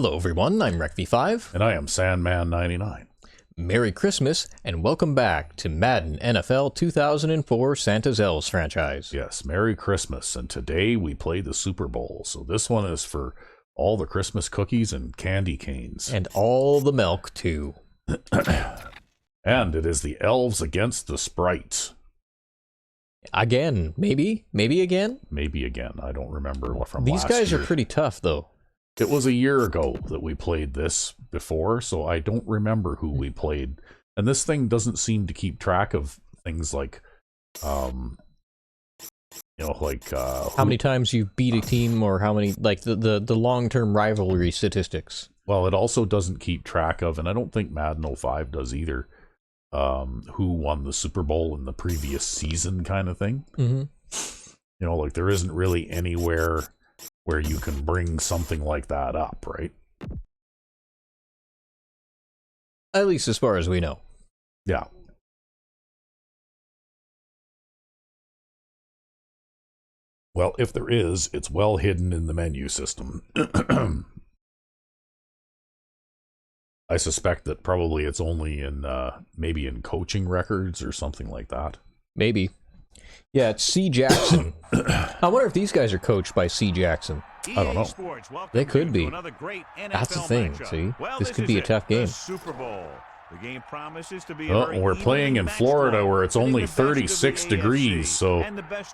Hello everyone, I'm RecV5. And I am Sandman99. Merry Christmas, and welcome back to Madden NFL 2004 Santa's Elves franchise. Yes, Merry Christmas, and today we play the Super Bowl, so this one is for all the Christmas cookies and candy canes. And all the milk, too. And it is the Elves against the Sprites. Again, maybe? Maybe again? Maybe again, I don't remember from These last guys year. are pretty tough, though. It was a year ago that we played this before, so I don't remember who we played. And this thing doesn't seem to keep track of things like, how many times you beat a team, or how many, like, the long-term rivalry statistics. Well, it also doesn't keep track of, and I don't think Madden 05 does either, who won the Super Bowl in the previous season kind of thing. Mm-hmm. Like there isn't really anywhere where you can bring something like that up, right? At least as far as we know. Yeah. Well, if there is, it's well hidden in the menu system. I suspect that probably it's only in, maybe in coaching records or something like that. Maybe. Yeah, it's C. Jackson. I wonder if these guys are coached by C. Jackson. I don't know. They could be. That's the thing, see? This could be a tough game. Super Bowl. The game promises to be We're playing in Florida where it's only 36 degrees, so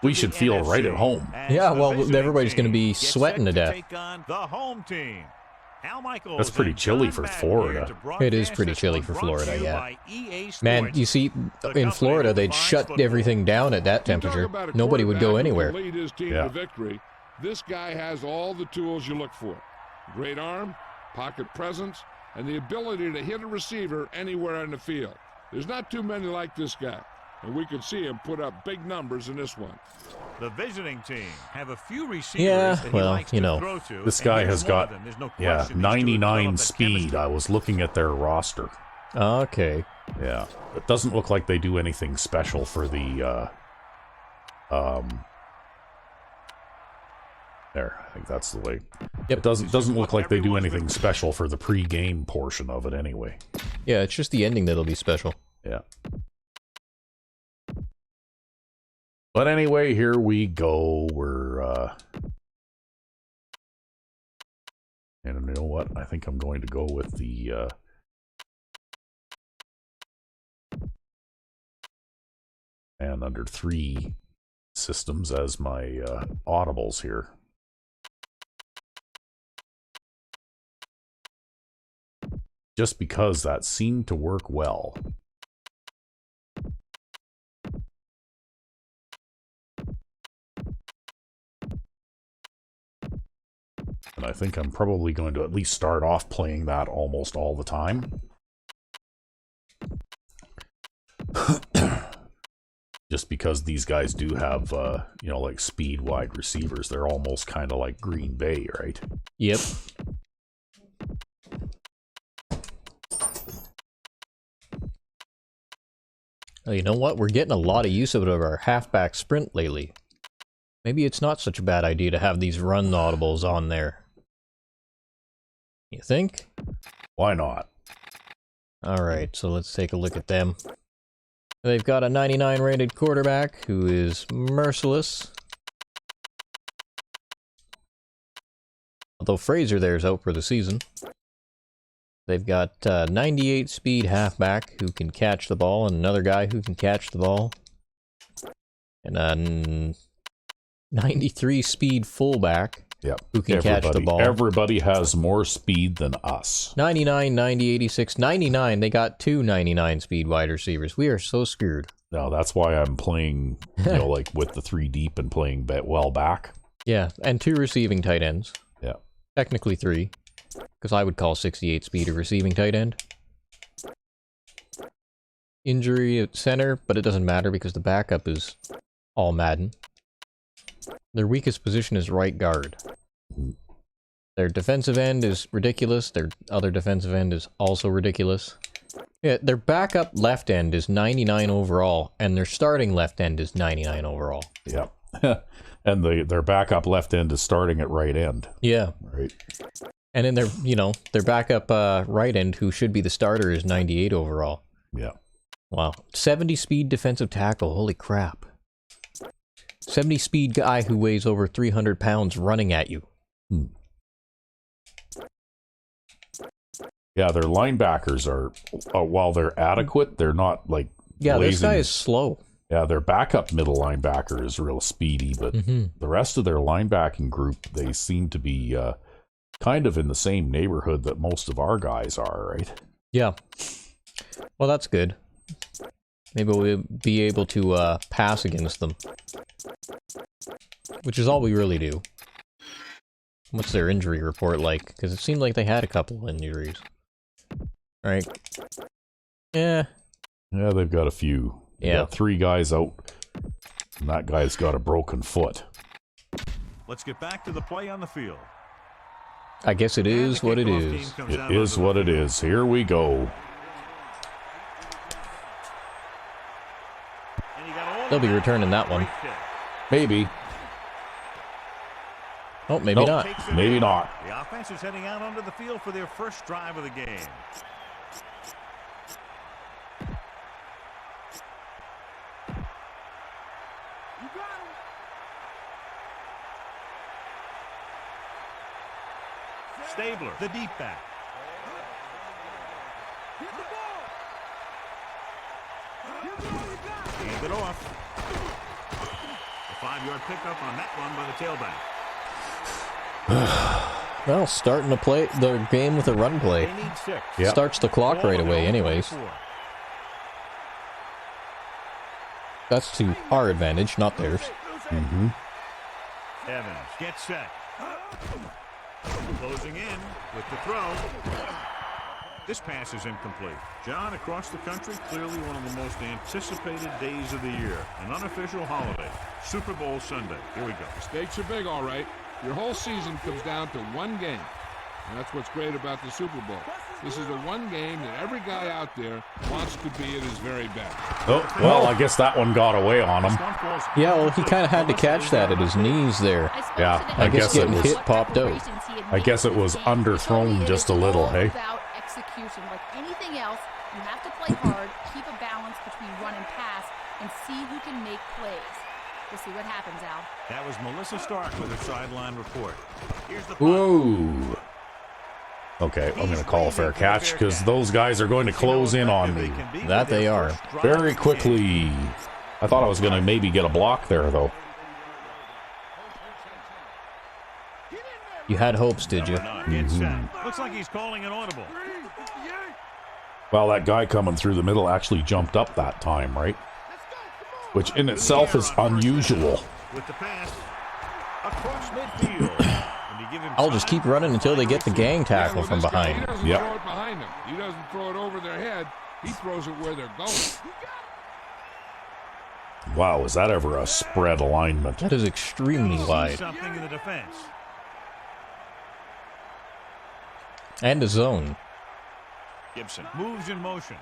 we should feel right at home. Yeah, well, everybody's going to be sweating to death. That's pretty chilly for Florida. It is pretty chilly for Florida, yeah. Man, you see, in Florida, they'd shut everything down at that temperature. Nobody would go anywhere. Yeah. This guy has all the tools you look for. Great arm, pocket presence, and the ability to hit a receiver anywhere on the field. There's not too many like this guy, and we could see him put up big numbers in this one. The visiting team have a few receivers. Yeah, that well, likes you to know, throw to, this guy has got, no 99 speed. I was looking at their roster. Okay. Yeah, it doesn't look like they do anything special for the, there, I think that's the way. Yep. It doesn't look like they do anything special for the pre-game portion of it anyway. Yeah, it's just the ending that'll be special. Yeah. But anyway, here we go. We're, and you know what? I think I'm going to go with the, and under 3 systems as my, audibles here. Just because that seemed to work well. And I think I'm probably going to at least start off playing that almost all the time. Just because these guys do have, like speed wide receivers. They're almost kind of like Green Bay, right? Yep. Oh, you know what? We're getting a lot of use of our halfback sprint lately. Maybe it's not such a bad idea to have these run audibles on there. You think? Why not? Alright, so let's take a look at them. They've got a 99 rated quarterback who is merciless. Although Fraser there's out for the season. They've got 98 speed halfback who can catch the ball, and another guy who can catch the ball. And a 93 speed fullback who can catch the ball. Everybody has more speed than us. 99, 90, 86, 99. They got 2 99 speed wide receivers. We are so screwed. No, that's why I'm playing, like with the 3 deep and playing well back. Yeah, and 2 receiving tight ends. Yeah. Technically 3. Because I would call 68 speed a receiving tight end. Injury at center, but it doesn't matter because the backup is all Madden. Their weakest position is right guard. Their defensive end is ridiculous. Their other defensive end is also ridiculous. Yeah, their backup left end is 99 overall, and their starting left end is 99 overall. Yep. And their backup left end is starting at right end. Yeah. Right. And then their backup right end, who should be the starter, is 98 overall. Yeah. Wow. 70 speed defensive tackle. Holy crap. 70 speed guy who weighs over 300 pounds running at you. Yeah, their linebackers are, while they're adequate, they're not like Yeah, this blazing. guy is slow. Yeah, their backup middle linebacker is real speedy, but the rest of their linebacking group, they seem to be kind of in the same neighborhood that most of our guys are, right? Yeah. Well, that's good. Maybe we'll be able to pass against them. Which is all we really do. What's their injury report like? Because it seemed like they had a couple injuries. Right? Yeah. Yeah, they've got a few. They got 3 guys out, and that guy's got a broken foot. Let's get back to the play on the field. I guess it is what it is. It is what it is. Here we go. They'll be returning that one. Maybe. Oh, maybe not. Maybe not. The offense is heading out onto the field for their first drive of the game. Stabler, the deep back. Hand it off. A 5-yard pickup on that one by the tailback. Well, starting to play the game with a run play. They need 6. Yep. Starts the clock right away anyways. That's to our advantage, not theirs. Evans gets set. Closing in with the throw. This pass is incomplete. John, across the country, clearly one of the most anticipated days of the year. An unofficial holiday. Super Bowl Sunday. Here we go. Stakes are big, all right. Your whole season comes down to one game. And that's what's great about the Super Bowl. This is the one game that every guy out there wants to be at his very best. Oh, well, I guess that one got away on him. Yeah, well, he kind of had to catch that at his knees there. Yeah, I guess it getting was. hit popped out. I guess it was underthrown just a little, hey? About execution, like anything else, you have to play hard, keep a balance between run and pass, and see who can make plays. We'll see what happens, Al. That was Melissa Stark with her sideline report. Here's the Whoa. Okay, I'm going to call a fair catch because those guys are going to close in on me That they are. very quickly. I thought I was going to maybe get a block there, though. You had hopes, did you? Gets set. Looks like he's calling an audible. Well, that guy coming through the middle actually jumped up that time, right? Which in itself is unusual. With the pass across midfield. I'll just keep running until they get the gang tackle from behind. He doesn't Yep. throw it behind them. He doesn't throw it over their head. He throws it where they're going. Wow, is that ever a spread alignment? That is extremely wide. Something in the defense. And a zone. Gibson moves in motion.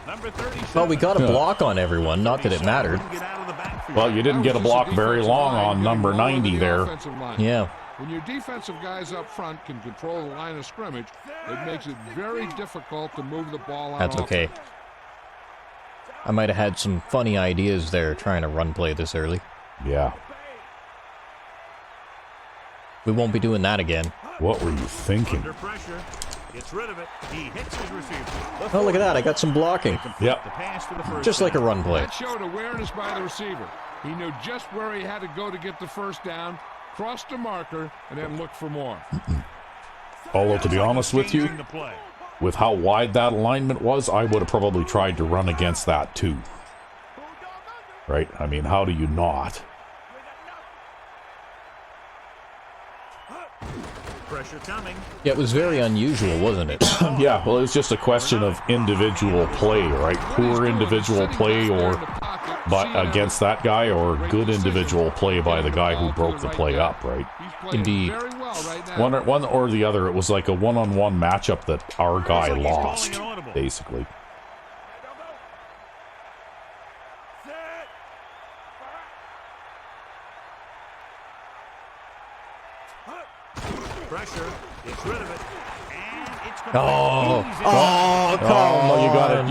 Number 37. Well, we got a block on everyone, not that it mattered. Get out of the backfield. Well, you didn't get a block very long on number 90 there. Yeah. When your defensive guys up front can control the line of scrimmage, it makes it very difficult to move the ball on That's okay. offense. I might have had some funny ideas there trying to run play this early. Yeah. We won't be doing that again. What were you thinking? Under pressure. Gets rid of it. He hits his receiver. Oh, look at that. I got some blocking. Yep. The pass for the first Just like a run play. That showed awareness by the receiver. He knew just where he had to go to get the first down, crossed the marker, and then looked for more. Although, to be honest with you, Changing the play. with how wide that alignment was, I would have probably tried to run against that too. Right? I mean, how do you not? Pressure coming. Yeah, it was very unusual, wasn't it? Yeah, well, it's just a question of individual play, right? Poor individual play but against that guy, or good individual play by the guy who broke the play up, right? Indeed. One or the other. It was like a one-on-one matchup that our guy lost, basically. Pressure, gets rid of it, and it's complete.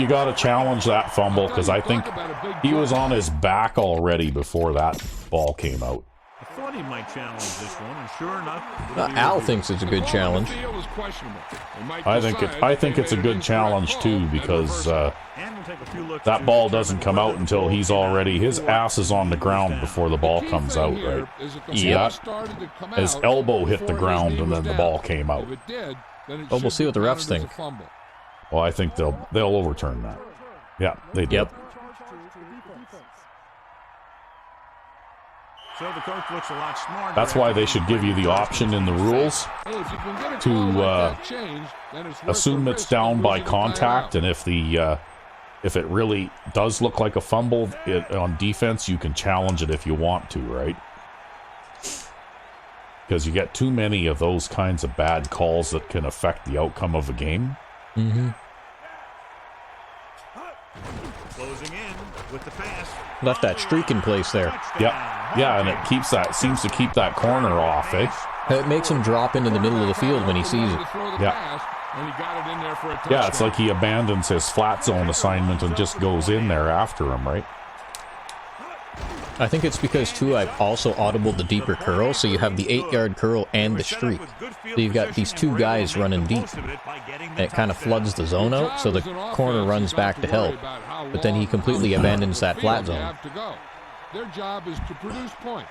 You gotta challenge that fumble, because I think he was on his back already before that ball came out. I thought he might challenge this one, and sure enough, Al thinks it's a good challenge. I think it's a good challenge too, because that ball doesn't come out until his ass is on the ground before the ball comes out, right? Yeah. His elbow hit the ground and then the ball came out. But we'll see what the refs think. Well, I think they'll overturn that. Yeah, they did. Yep. So the coach looks a lot smarter. That's why they should give you the option in the rules to assume it's down by contact, and if it really does look like a fumble on defense, you can challenge it if you want to, right? Because you get too many of those kinds of bad calls that can affect the outcome of a game. Mm-hmm. Closing in with the pass. Left that streak in place there. Yep. Yeah, and it seems to keep that corner off, eh? It makes him drop into the middle of the field when he sees it. Yeah. Yeah, it's like he abandons his flat zone assignment and just goes in there after him, right? I think it's because, too, I've also audibled the deeper curl, so you have the 8-yard curl and the streak. So you've got these two guys running deep, and it kind of floods the zone out, so the corner runs back to help. But then he completely abandons that flat zone. Their job is to produce points.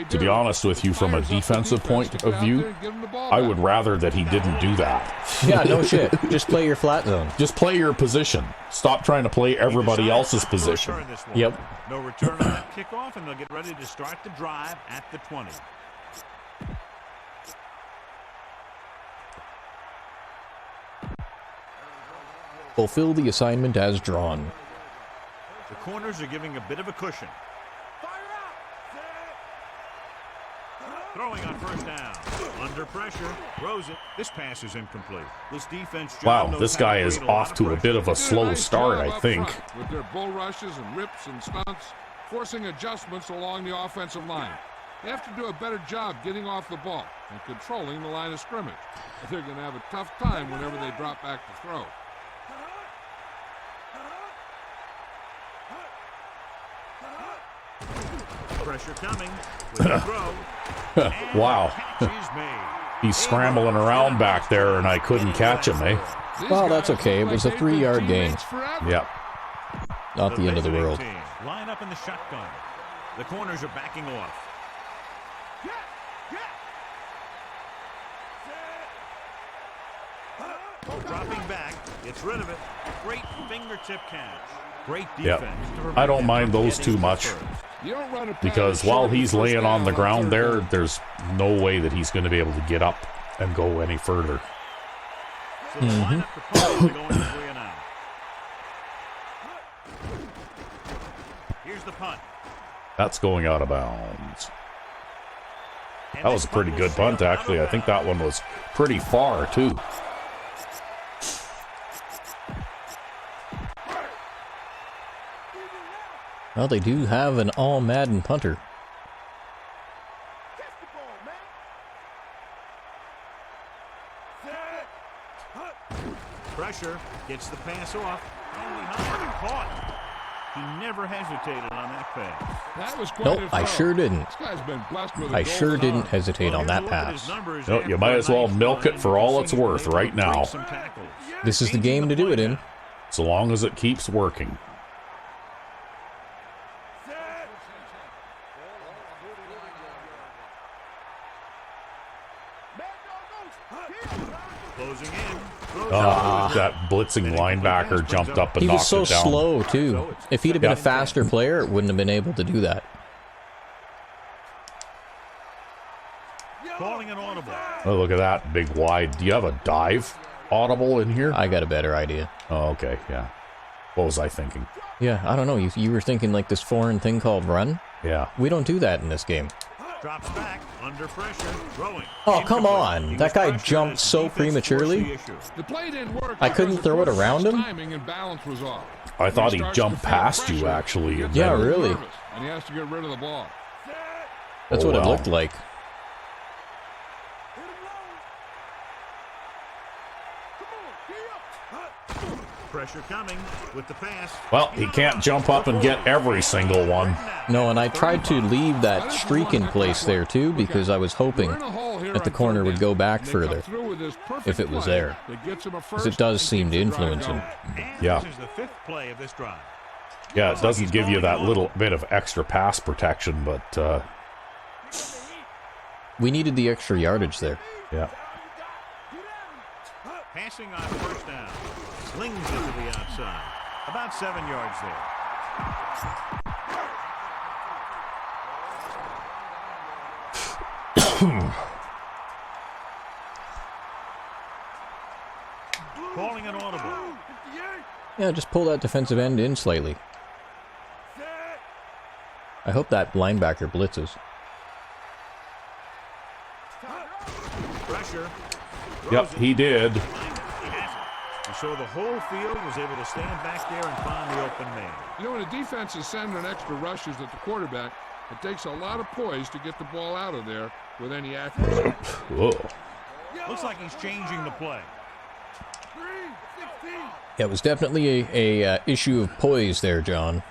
To be honest with you, from a defensive point of view, I would rather that he didn't do that. Yeah, no shit. Just play your flat zone. Just play your position. Stop trying to play everybody else's position. Yep. No return on that kickoff, and they'll get ready to start the drive at the 20. Fulfill the assignment as drawn. The corners are giving a bit of a cushion. Throwing on first down. Under pressure. Throws it. This pass is incomplete. This defense. Wow, this guy is off to a bit of a slow start, I think. With their bull rushes and rips and stunts, forcing adjustments along the offensive line. They have to do a better job getting off the ball and controlling the line of scrimmage. They're going to have a tough time whenever they drop back to throw. Pressure coming with the throw. Wow. He's scrambling around back there, and I couldn't catch him, eh? Well, that's okay. It was a 3-yard gain. Yep. Not the end of the world. Line up in the shotgun. The corners are backing off. Dropping back, gets rid of it. Great fingertip catch. Great defense. Yep. I don't mind those too much, because while he's laying on the ground there's no way that he's going to be able to get up and go any further. So the lineup proposed going 3 and out. Here's the punt. That's going out of bounds. That was a pretty good punt, actually. I think that one was pretty far, too. Well, they do have an all-Madden punter. Pressure, gets the pass off. Caught. He never hesitated on that pass. That was nope, I sure didn't. I sure didn't hesitate on that pass. No, you might as well milk it for all it's worth right now. This is the game to do it in. So long as it keeps working. That blitzing linebacker jumped up and he knocked it down. He was so slow, too. If he'd have been a faster player, it wouldn't have been able to do that. Calling an audible. Oh, look at that big wide. Do you have a dive audible in here? I got a better idea. Oh, okay, yeah. What was I thinking? Yeah, I don't know. You were thinking like this foreign thing called run? Yeah. We don't do that in this game. Drops back, under pressure, throwing. Oh, come on. That guy jumped so prematurely. The play didn't work. I couldn't throw it around him. Timing and balance was off. I thought he jumped past you, actually. Yeah, really. And he has to get rid of the ball. That's what it looked like. Pressure coming with the pass. Well, he can't jump up and get every single one. No, and I tried to leave that streak in place there too because I was hoping that the corner would go back further if it was there. Because it does seem to influence him. Yeah. This is the 5th play of this drive. Yeah, it doesn't give you that little bit of extra pass protection, but We needed the extra yardage there. yeah. Passing on first down. Slings it to the outside. About 7 yards there. Calling an audible. Yeah, just pull that defensive end in slightly. I hope that linebacker blitzes. Pressure. Yep, he did. So the whole field was able to stand back there and find the open man. You know, when a defense is sending extra rushes at the quarterback, it takes a lot of poise to get the ball out of there with any accuracy. Whoa. Looks like he's changing the play. Yeah, it was definitely a issue of poise there, John.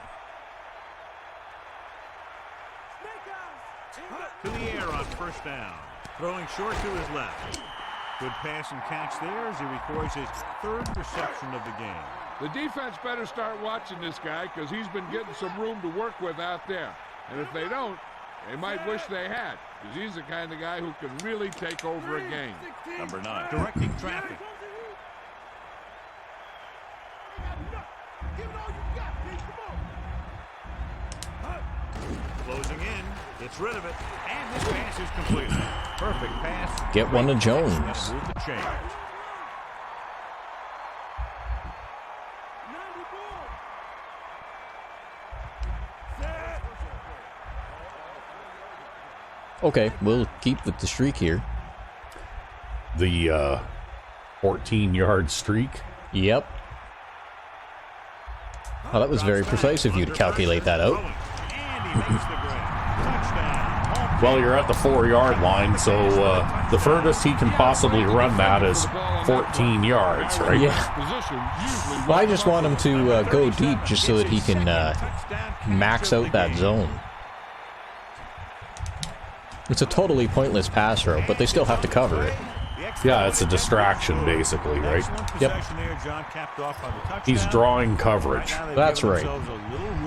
To the air on first down. Throwing short to his left. Good pass and catch there as he records his 3rd reception of the game. The defense better start watching this guy because he's been getting some room to work with out there. And if they don't, they might wish they had, because he's the kind of guy who can really take over a game. Number 9, directing traffic. Closing in, gets rid of it, and this pass is completed. Perfect pass. Get one to Jones. And move the change. Okay, we'll keep with the streak here. The 14-yard streak. Yep. Oh, that was very precise of you to calculate that out. And he makes the grab. Touchdown. Well, you're at the 4-yard line, so the furthest he can possibly run that is 14 yards, right? Yeah. Well, I just want him to go deep just so that he can max out that zone. It's a totally pointless pass route, but they still have to cover it. Yeah, it's a distraction, basically, right? Yep. He's drawing coverage. That's right.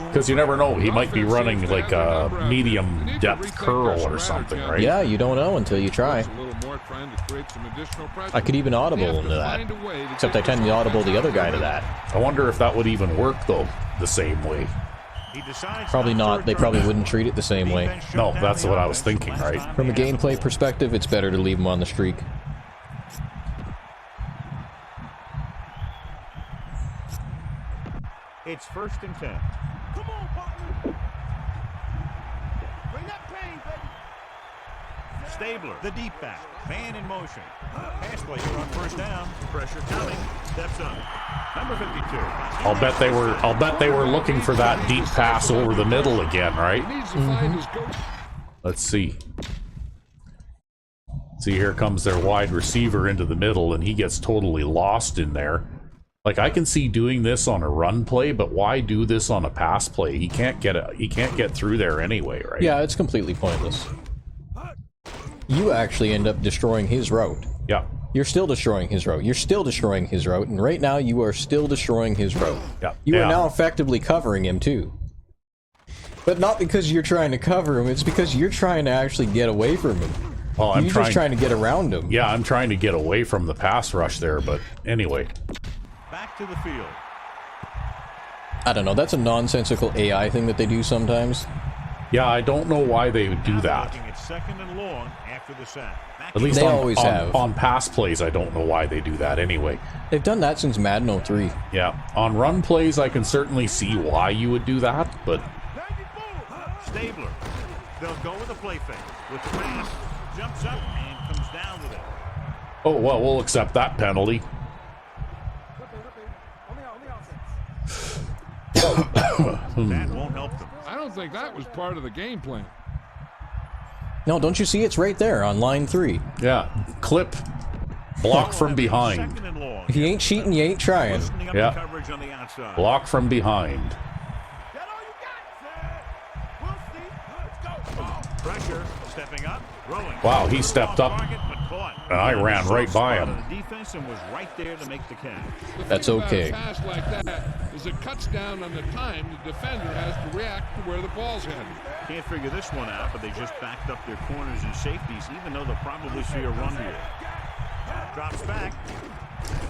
Because you never know, he might be running like a medium depth curl or something, right? Yeah, you don't know until you try. I could even audible into that. Except I tend to audible the other guy to that. I wonder if that would even work, though, the same way. Probably not. They probably wouldn't treat it the same way. No, that's what I was thinking, right? From a gameplay perspective, it's better to leave him on the streak. It's 1st and 10. Come on, partner. Bring that pain, baby. Stabler, the deep back. Man in motion. Pass play here on first down. Pressure coming. Steps up. Number 52. I'll bet they were looking for that deep pass over the middle again, right? Let's see. See, here comes their wide receiver into the middle, and he gets totally lost in there. Like, I can see doing this on a run play, but why do this on a pass play? He can't get through there anyway, right? Yeah, it's completely pointless. You actually end up destroying his route. Yeah. You're still destroying his route. You're still destroying his route, and right now you are still destroying his route. Yeah. You are now effectively covering him too. But not because you're trying to cover him, it's because you're trying to actually get away from him. Well, You're just trying to get around him. Yeah, I'm trying to get away from the pass rush there, but anyway. Back to the field. I don't know, that's a nonsensical AI thing that they do sometimes. Yeah, I don't know why they would do that. It's 2nd and long after the sack. At least They always have. On pass plays, I don't know why they do that anyway. They've done that since Madden 03. Yeah, on run plays, I can certainly see why you would do that, but... Stabler. They'll go with a play fake. With the pass, jumps up and comes down with it. Oh, well, we'll accept that penalty. That won't help them. I don't think that was part of the game plan. No, don't you see? It's right there on line 3. Yeah. Clip. Block from behind. Second and long. If you ain't cheating, you ain't trying. Loosening up Yeah. the coverage on the outside. Block from behind. That all you got, We'll see. Let's go. Pressure, stepping up, rolling. Wow, he stepped up, Target, but caught. and I ran right by him. The defense and was right there to make the catch. That's The thing about okay. a pass like that is it cuts down on the time the defender has to react to where the ball's headed. Can't figure this one out, but they just backed up their corners and safeties, even though they'll probably see a run here. Drops back.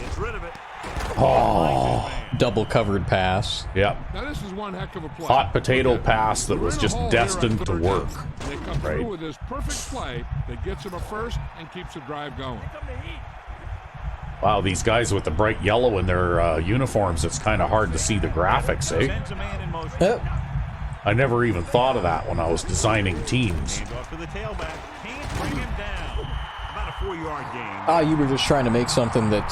Gets rid of it. Oh. Double covered pass. Yep. Now this is one heck of a play. Hot potato pass that We're was in a just hole here on destined to third work. down. They come Right. through with this perfect play that gets them a first and keeps the drive going. Wow, these guys with the bright yellow in their uniforms, it's kind of hard to see the graphics, eh? Sends a man in motion. Yep. I never even thought of that when I was designing teams. Hand off to the tailback. Can't bring him down. About a 4-yard gain. Ah, you were just trying to make something that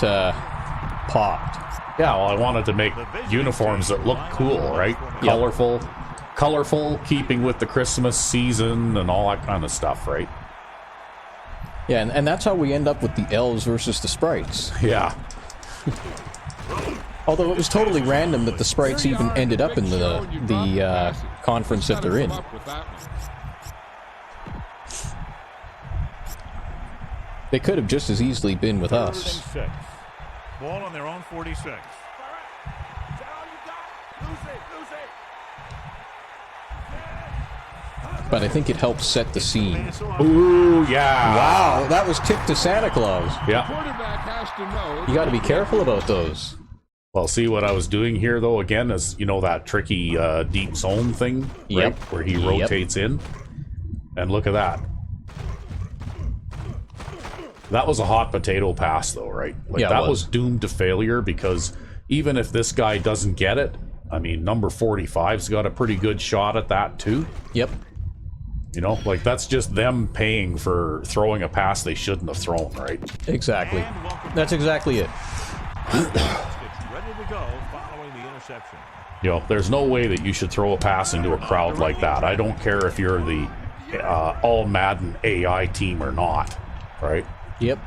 popped. Yeah, well, I wanted to make uniforms that look cool, right? Yep. Colorful, keeping with the Christmas season and all that kind of stuff, right? Yeah, and that's how we end up with the Elves versus the Sprites. Yeah. Although it was totally random that the Sprites even ended up in the conference that they're in. They could have just as easily been with Third us. and 6. Ball on their own 46. Is that all you got? Lose it. But I think it helps set the scene. Pass off. Ooh, yeah. Wow, that was tipped to Santa Claus. Yeah. Quarterback has to know. You got to be careful about those. Well, see what I was doing here, though, again, is, you know, that tricky deep zone thing, right? Yep. Where he Yep. rotates in. And look at that. That was a hot potato pass, though, right? Like, Yeah, it that was. was doomed to failure because even if this guy doesn't get it, I mean, number 45's got a pretty good shot at that, too. Yep. You know, like, that's just them paying for throwing a pass they shouldn't have thrown, right? Exactly. That's exactly it. Gets ready to go following the interception. You know, there's no way that you should throw a pass into a crowd like that. I don't care if you're the all Madden AI team or not, right? Yep.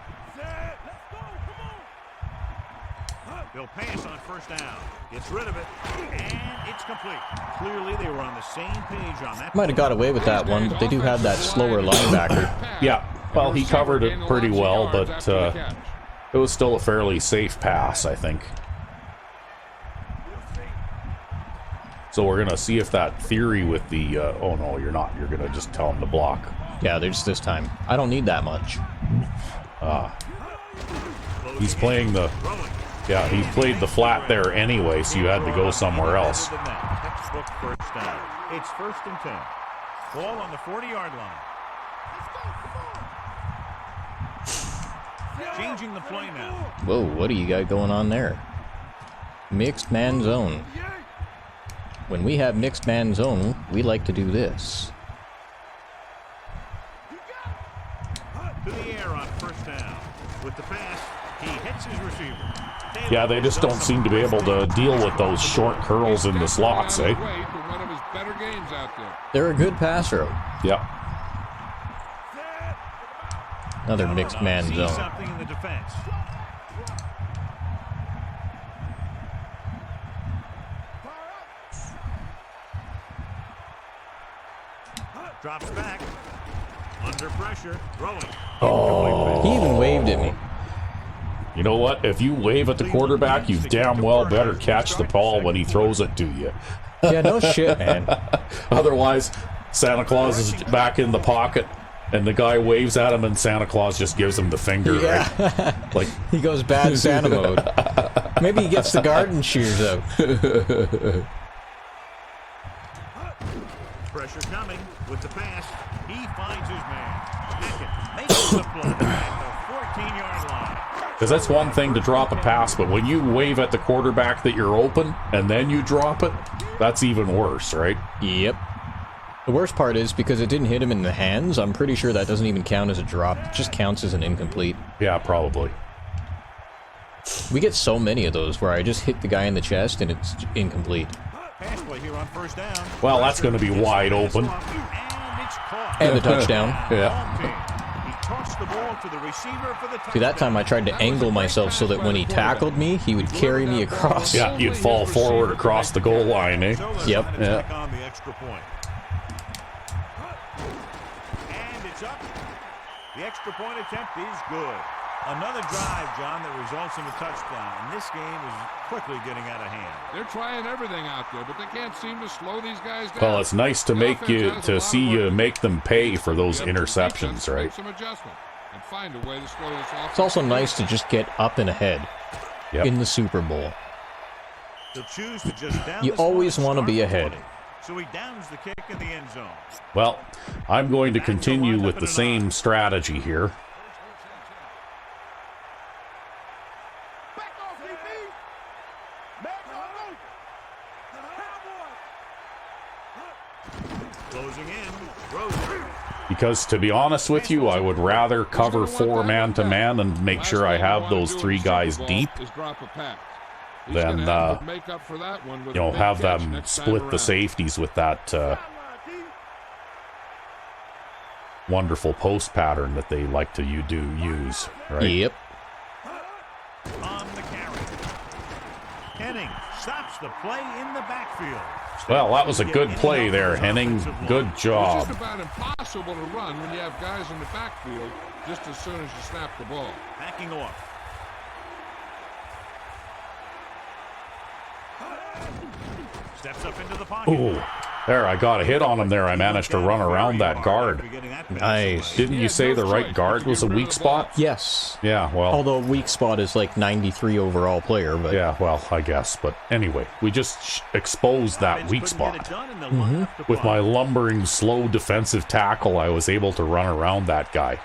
They'll pass on first down. Gets rid of it. And it's complete. Clearly, they were on the same page on that. Might have got away with that one, but they do have that slower linebacker. Yeah, well, he covered it pretty well, but it was still a fairly safe pass, I think. So we're going to see if that theory with the... oh, no, you're not. You're going to just tell him to block. Yeah, there's this time. I don't need that much. He's playing the... Yeah, he played the flat there anyway, so you had to go somewhere else. Textbook first down. It's 1st and 10. Ball on the 40-yard line. Changing the play now. Whoa, what do you got going on there? Mixed man zone. When we have mixed man zone, we like to do this. To the air on first down. With the pass, he hits his receiver. Yeah, they just don't seem to be able to deal with those short curls in the slots, eh? One of his better games out there. They're a good passer. Yep. Another mixed man See zone. something in the defense. Drops back. Under pressure. Rolling. Oh. He even waved at me. You know what? If you wave at the quarterback, you damn well better catch the ball when he throws it to you. Yeah, no shit, man. Otherwise, Santa Claus is back in the pocket, and the guy waves at him, and Santa Claus just gives him the finger, right? Like, He goes bad Santa mode. Maybe he gets the garden shears out. Pressure coming with the pass. He finds his man. Pickett makes the play at the 14-yard line. because that's one thing to drop a pass, but when you wave at the quarterback that you're open and then you drop it, that's even worse, right? Yep. The worst part is, because it didn't hit him in the hands, I'm pretty sure that doesn't even count as a drop. It just counts as an incomplete. Yeah, probably. We get so many of those where I just hit the guy in the chest and it's incomplete. Pass play here on first down. Well, that's going to be wide open. And it's And a touchdown. Yeah. He tossed the ball to the receiver for the touchdown. See, that time I tried to angle myself so that when he tackled me, he would carry me across. Yeah, you'd fall forward across the goal line, eh? So Yep. yeah. On the extra point. And it's up. The extra point attempt is good. Another drive, John, that results in a touchdown. And this game is quickly getting out of hand. They're trying everything out there, but they can't seem to slow these guys down. Well, it's nice to see you make them pay for those interceptions, right? Some adjustment and find a way to slow this off. It's also nice to just get up and ahead in the Super Bowl. He'll choose to just down You this one always and want to start be the ahead. play. So he downs the kick in the end zone. Well, I'm going to continue with the same strategy here. Back off, DB. Back Closing in. Rosen. Because, to be honest with you, I would rather cover 4 man-to-man and make sure I have those 3 guys deep than, have them split the safeties with that wonderful post pattern that they like to use, right? Yep. On the carry. Henning stops the play in the backfield. Well, that was a good play there, Henning. Good It's job. just about impossible to run when you have guys in the backfield just as soon as you snap the ball. Backing off. Steps up into the pocket. Ooh, there, I got a hit on him there. I managed to run around that guard. Nice. Didn't you say the right guard was a weak spot? Yes. Yeah, well. Although weak spot is like 93 overall player, but Yeah, well, I guess. But anyway, we just exposed that weak spot. With my lumbering, slow defensive tackle, I was able to run around that guy.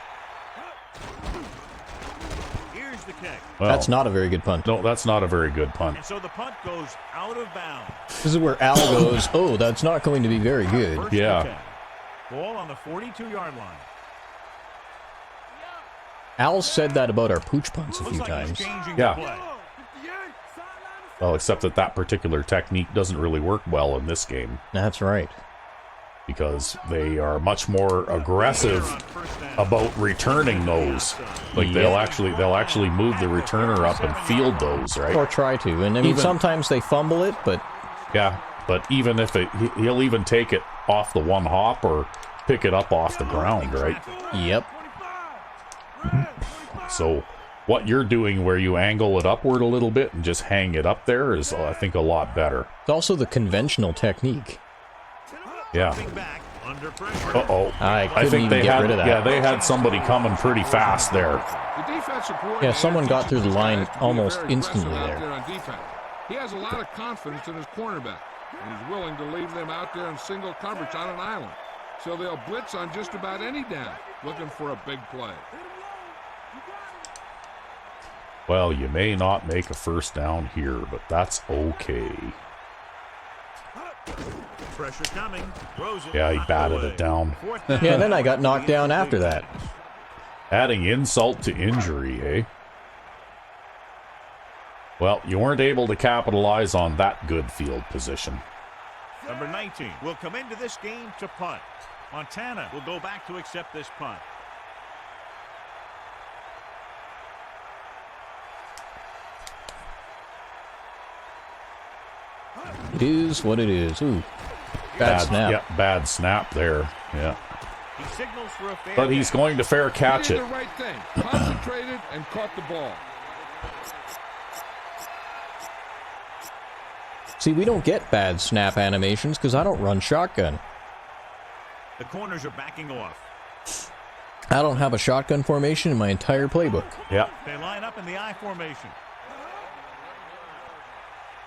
Here's the kick. Well, that's not a very good punt. No, that's not a very good punt. And so the punt goes out of bounds. This is where Al goes, oh, that's not going to be very good. First Yeah. and 10. Ball on the 42-yard line. Al said that about our pooch punts a Looks few like he's times. changing Yeah. the play. Well, except that that particular technique doesn't really work well in this game That's right. because they are much more aggressive about returning those. Like they'll actually move the returner up and field those, right? Or try to. And I mean, sometimes they fumble it, but Yeah, but even if he'll even take it off the one hop or pick it up off the ground, right? yep. So what you're doing where you angle it upward a little bit and just hang it up there is, I think, a lot better. It's also the conventional technique. Yeah. Back under pressure. Uh-oh. I couldn't think even they get had, rid of that. yeah, they had somebody coming pretty fast there. The defensive Yeah, someone got through the line has to be almost very instantly aggressive there. out on defense. He has a lot of confidence in his cornerback, and he's willing to leave them out there in single coverage on an island. So they'll blitz on just about any down, looking for a big play. Well, you may not make a first down here, but that's okay. Pressure coming. Rosen Yeah, he knocked batted away. it down. Fourth down. Yeah, then I got knocked down after that. Adding insult to injury, eh? Well, you weren't able to capitalize on that good field position. Number 19 will come into this game to punt. Montana will go back to accept this punt. It is what it is. Ooh. Bad snap. Yeah, bad snap there. Yeah. He signals for a fair But he's catch. going to fair catch He it. did the right thing. Concentrated and caught the ball. See, we don't get bad snap animations because I don't run shotgun. The corners are backing off. I don't have a shotgun formation in my entire playbook. Yeah. They line up in the I formation.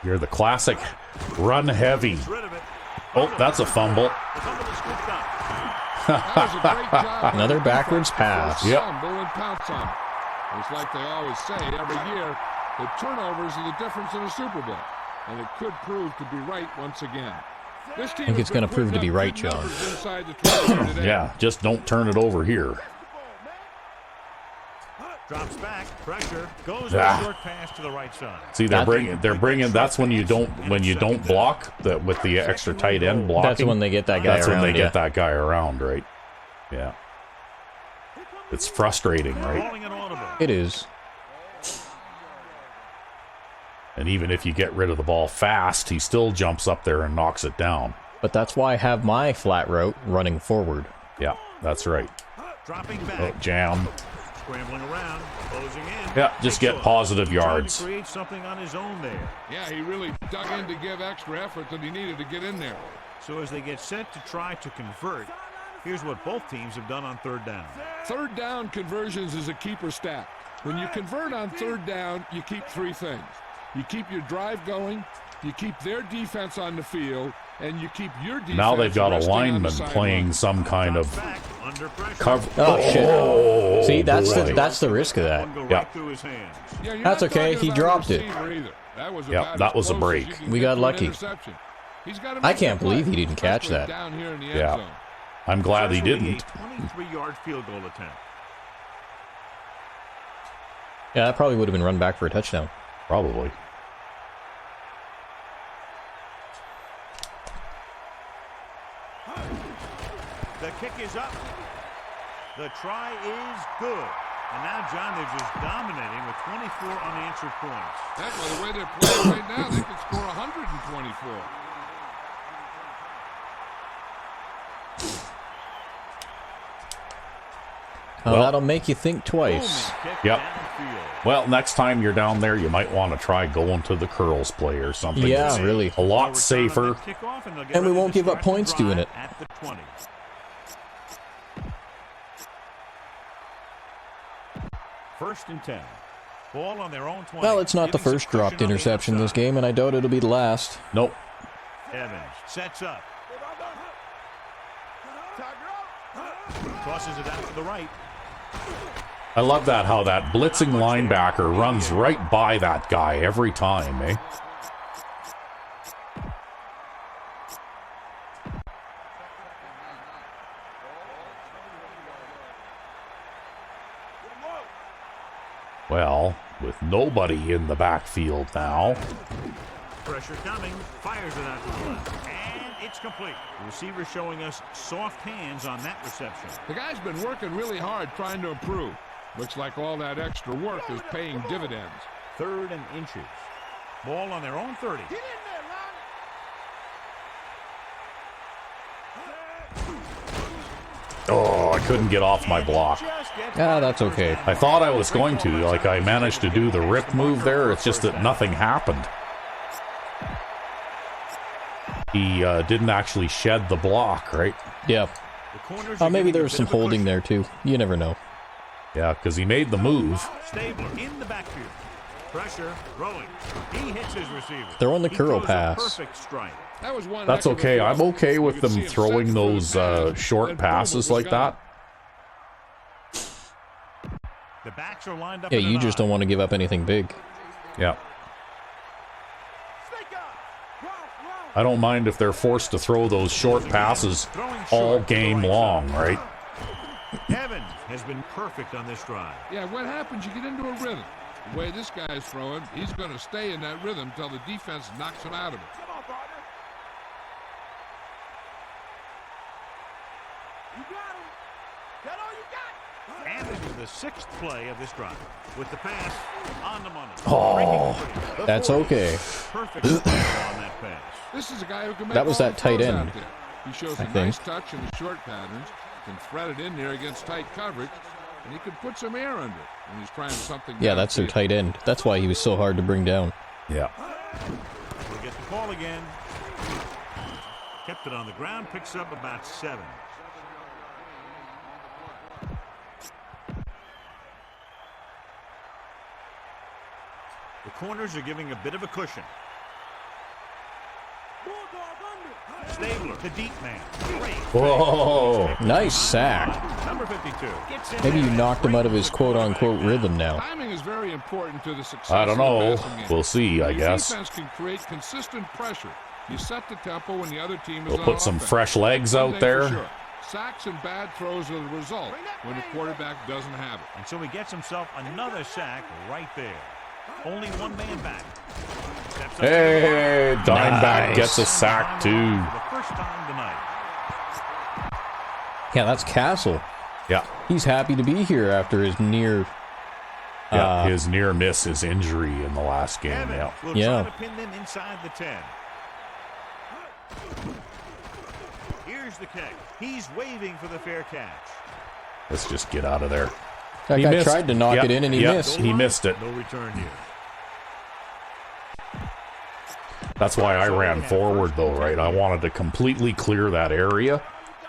You're the classic run heavy. Gets rid of it. Oh, that's a fumble. The fumble is scooped up. That was a great job. Another backwards pass. Yep. Fumble and pounce on it. It's like they always say every year, the turnovers are the difference in a Super Bowl. And it could prove to be right once again. This team I think it's going to prove to be right, John. Yeah, just don't turn it over here. Drops back. Pressure. Goes with Ah. a short pass to the right side. See, they're bringing. That's when you don't block that with the extra tight end blocking. That's when they get that guy That's around. when they yeah. get that guy around, right? Yeah. It's frustrating, right? Calling an audible. It is. And even if you get rid of the ball fast, he still jumps up there and knocks it down. But that's why I have my flat route running forward. Yeah, that's right. Dropping Oh, back. jam. Scrambling around. Closing in. Yeah, just get positive Trying to yards. create something on his own there. Yeah, he really dug in to give extra effort that he needed to get in there. So as they get set to try to convert, here's what both teams have done on third down. Third down conversions is a keeper stat. When you convert on third down, you keep three things. You keep your drive going, you keep their defense on the field, and you keep your defense. Now they've got a resting on the lineman sideline. playing some kind of Back, under pressure. cover. Oh, shit. See, that's boy. that's the risk of that. One go Yeah. right through his hands. Yeah, you're That's not okay, talking he about dropped a it. receiver either. That was Yeah, about that as was a close break. as you can We get got to an lucky. interception. He's gotta I make can't that play, believe he didn't catch especially that. down here in the end Yeah. zone. I'm glad he Virtually didn't. A 23-yard field goal attempt. Yeah, that probably would have been run back for a touchdown. Probably. The kick is up. The try is good. And now, John, they're just dominating with 24 unanswered points. Heck, well, the way they're playing right now, they could score 124. Well, that'll make you think twice. Booming kick Yep. downfield. Well, next time you're down there, you might want to try going to the curls play or something. Yeah, It's really. a No lot return on safer. that kickoff, and they'll get And we ready won't to give up start the points doing drive it. At the 20. First and 10. Ball on their own 20. Well, it's not the Giving some first dropped cushion on the interception this outside. game, and I doubt it'll be the last. Nope. Evans sets up. Tosses it out to the right. I love that, how that blitzing linebacker runs right by that guy every time, eh? Well, with nobody in the backfield now. Pressure coming. Fires it out to the left. And it's complete. The receiver showing us soft hands on that reception. The guy's been working really hard trying to improve. Looks like all that extra work is paying dividends. 3rd and inches. Ball on their own 30. Get in there, Lonnie. Oh, I couldn't get off my block. Just gets Ah, that's okay. I thought I was going to, like I managed to do the rip move there, it's just that nothing happened. He didn't actually shed the block, right? Yeah. The corners Maybe are there was some getting a bit of a holding cushion. there, too. You never know. Yeah, because he made the move. Stabler in the backfield. Pressure, throwing. He hits his receiver. They're on the He curl throws a pass. perfect strike. That was one That's heck of a okay. throw. I'm okay You with could them see him throwing set for the those pass, short and boom, passes it was like gone. that. The backs are lined up. Yeah, in you an just eye. don't want to give up anything big. Yeah. Snake up. Run. I don't mind if they're forced to throw those short passes Throwing all short to the game right long, side. right? Evans has been perfect on this drive. Yeah, what happens? You get into a rhythm. The way this guy's throwing, he's going to stay in that rhythm until the defense knocks him out of it. Come on, partner. You got him. That all you got? And this is the 6th play of this drive. With the pass on the money. Oh, Breaking free. That's okay. Perfect on that pass. This is a guy who can make That was all that the tight throws end, out there. He shows I a think. nice touch in the short patterns, can thread it in there against tight coverage, and he can put some air under it when he's trying something. Yeah, that's their downfield. tight end. That's why he was so hard to bring down. yeah. We get the call again. Kept it on the ground. Picks up about 7. The corners are giving a bit of a cushion. Bulldog under. Stabler, the deep man. Great. Whoa. Nice sack. Number 52. Gets in Maybe you there. knocked him out of his quote-unquote rhythm now. Timing is very important to the success. I don't of the know. passing game. We'll see, I Your guess. defense can create consistent pressure. You set the tempo when the other team is We'll on put some offense. fresh legs One out thing there. for sure, sacks and bad throws are the result when the quarterback doesn't have it. And so he gets himself another sack right there. Only one man back. Steps up Hey, Dimeback Nice. gets a sack too. for the first time tonight. Yeah, that's Castle. Yeah. He's happy to be here after his near... his near miss, his injury in the last game. Evans Yeah. will Yeah. try to pin them inside the 10. Here's the kick. He's waving for the fair catch. Let's just get out of there. That He guy missed. tried to knock Yep, it in and he yep, missed. He missed it. No return here. That's why I ran forward, though, right? I wanted to completely clear that area.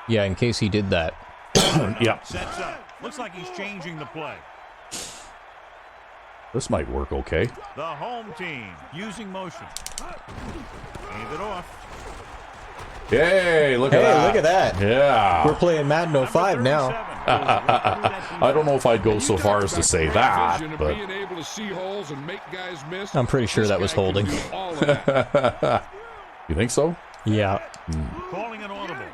Yeah, in case he did that. Yeah. Sets up. Looks like he's changing the play. This might work okay. The home team using motion. Hand it off. Hey, look at that. Hey, look at that. Yeah. We're playing Madden 05 now. I don't know if I'd go so far as to say that, but being able to see holes and make guys miss, I'm pretty sure that was holding. all of that. you think so? Yeah. Calling an audible.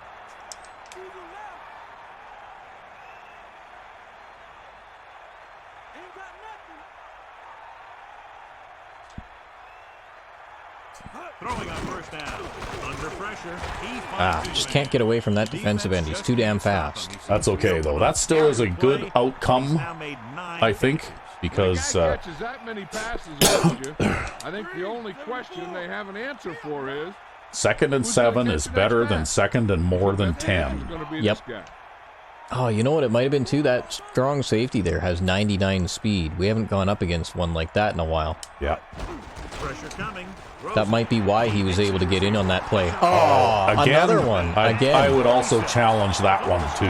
Throwing on first down. Under pressure. He finds his Just man. can't get away from that defensive end. He's too damn fast. That's okay, though. That still is a good outcome, He's now made 9 I think, because Guy catches that many passes against you. I think the only question they have an answer for is 2nd and 7 is better than 2nd and more than 10. Yep. Oh, you know what it might have been too? That strong safety there has 99 speed. We haven't gone up against one like that in a while. Yeah. Pressure coming. That might be why he was able to get in on that play. Oh, another one. Again. I would also challenge that one, too.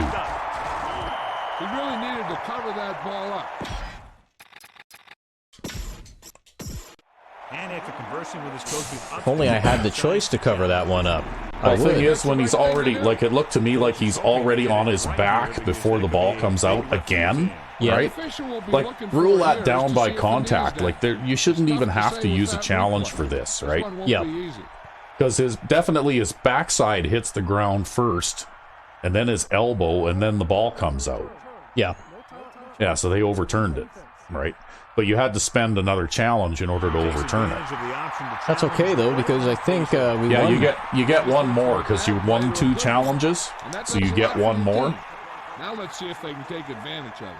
He really needed to cover that ball up. And after conversing with his coach, If only I had the choice to cover that one up. The thing is, when he's already, like, it looked to me like he's already on his back before the ball comes out again, Yeah. right? Like, rule that down by contact. Like, you shouldn't even have to use a challenge for this, right? Yep. Because definitely his backside hits the ground first, and then his elbow, and then the ball comes out. Yeah. Yeah, so they overturned it, right? But you had to spend another challenge in order to overturn it. That's okay though, because I think we Yeah, won. you get one more because you won 2 challenges, so you get one more. Now let's see if they can take advantage of it.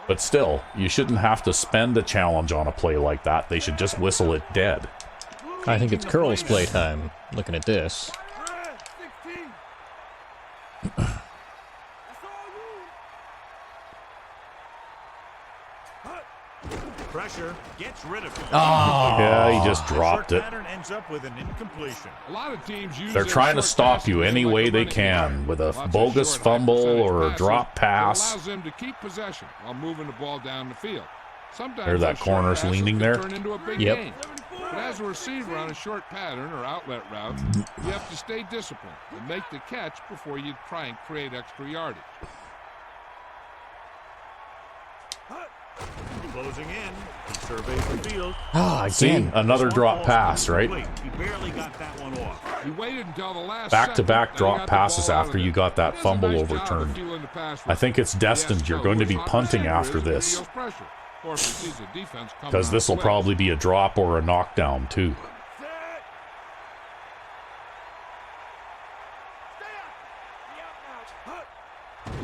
But still, you shouldn't have to spend a challenge on a play like that. They should just whistle it dead. I think it's Curl's playtime. Looking at this. Pressure gets rid of it. Oh. Yeah, he just dropped Short it. pattern ends up with an incompletion. A lot of teams use They're their trying to short stop you passes any like way a they running can yard. with a Lots of bogus short, fumble high-percentage or a passes drop that pass. allows them to keep possession while moving the ball down the field. Sometimes There's that those short corner's passes leaning can there. turn into a big Yep. game. But as a receiver on a short pattern or outlet route, you have to stay disciplined and make the catch before you try and create extra yardage. Closing in. He surveys the field. Ah, See, again. another drop Ball's pass, right? incomplete. He barely got that one off. He waited until the last Back-to-back second, then he drop got the passes ball out after of you there. got that Does a fumble nice job of overturned. fueling the pass I think it's destined Yes, you're so going to be who's on punting receiver after is when he this. feels pressure. Of course, he sees the defense coming Because on this will quick. probably be a drop or a knockdown, too.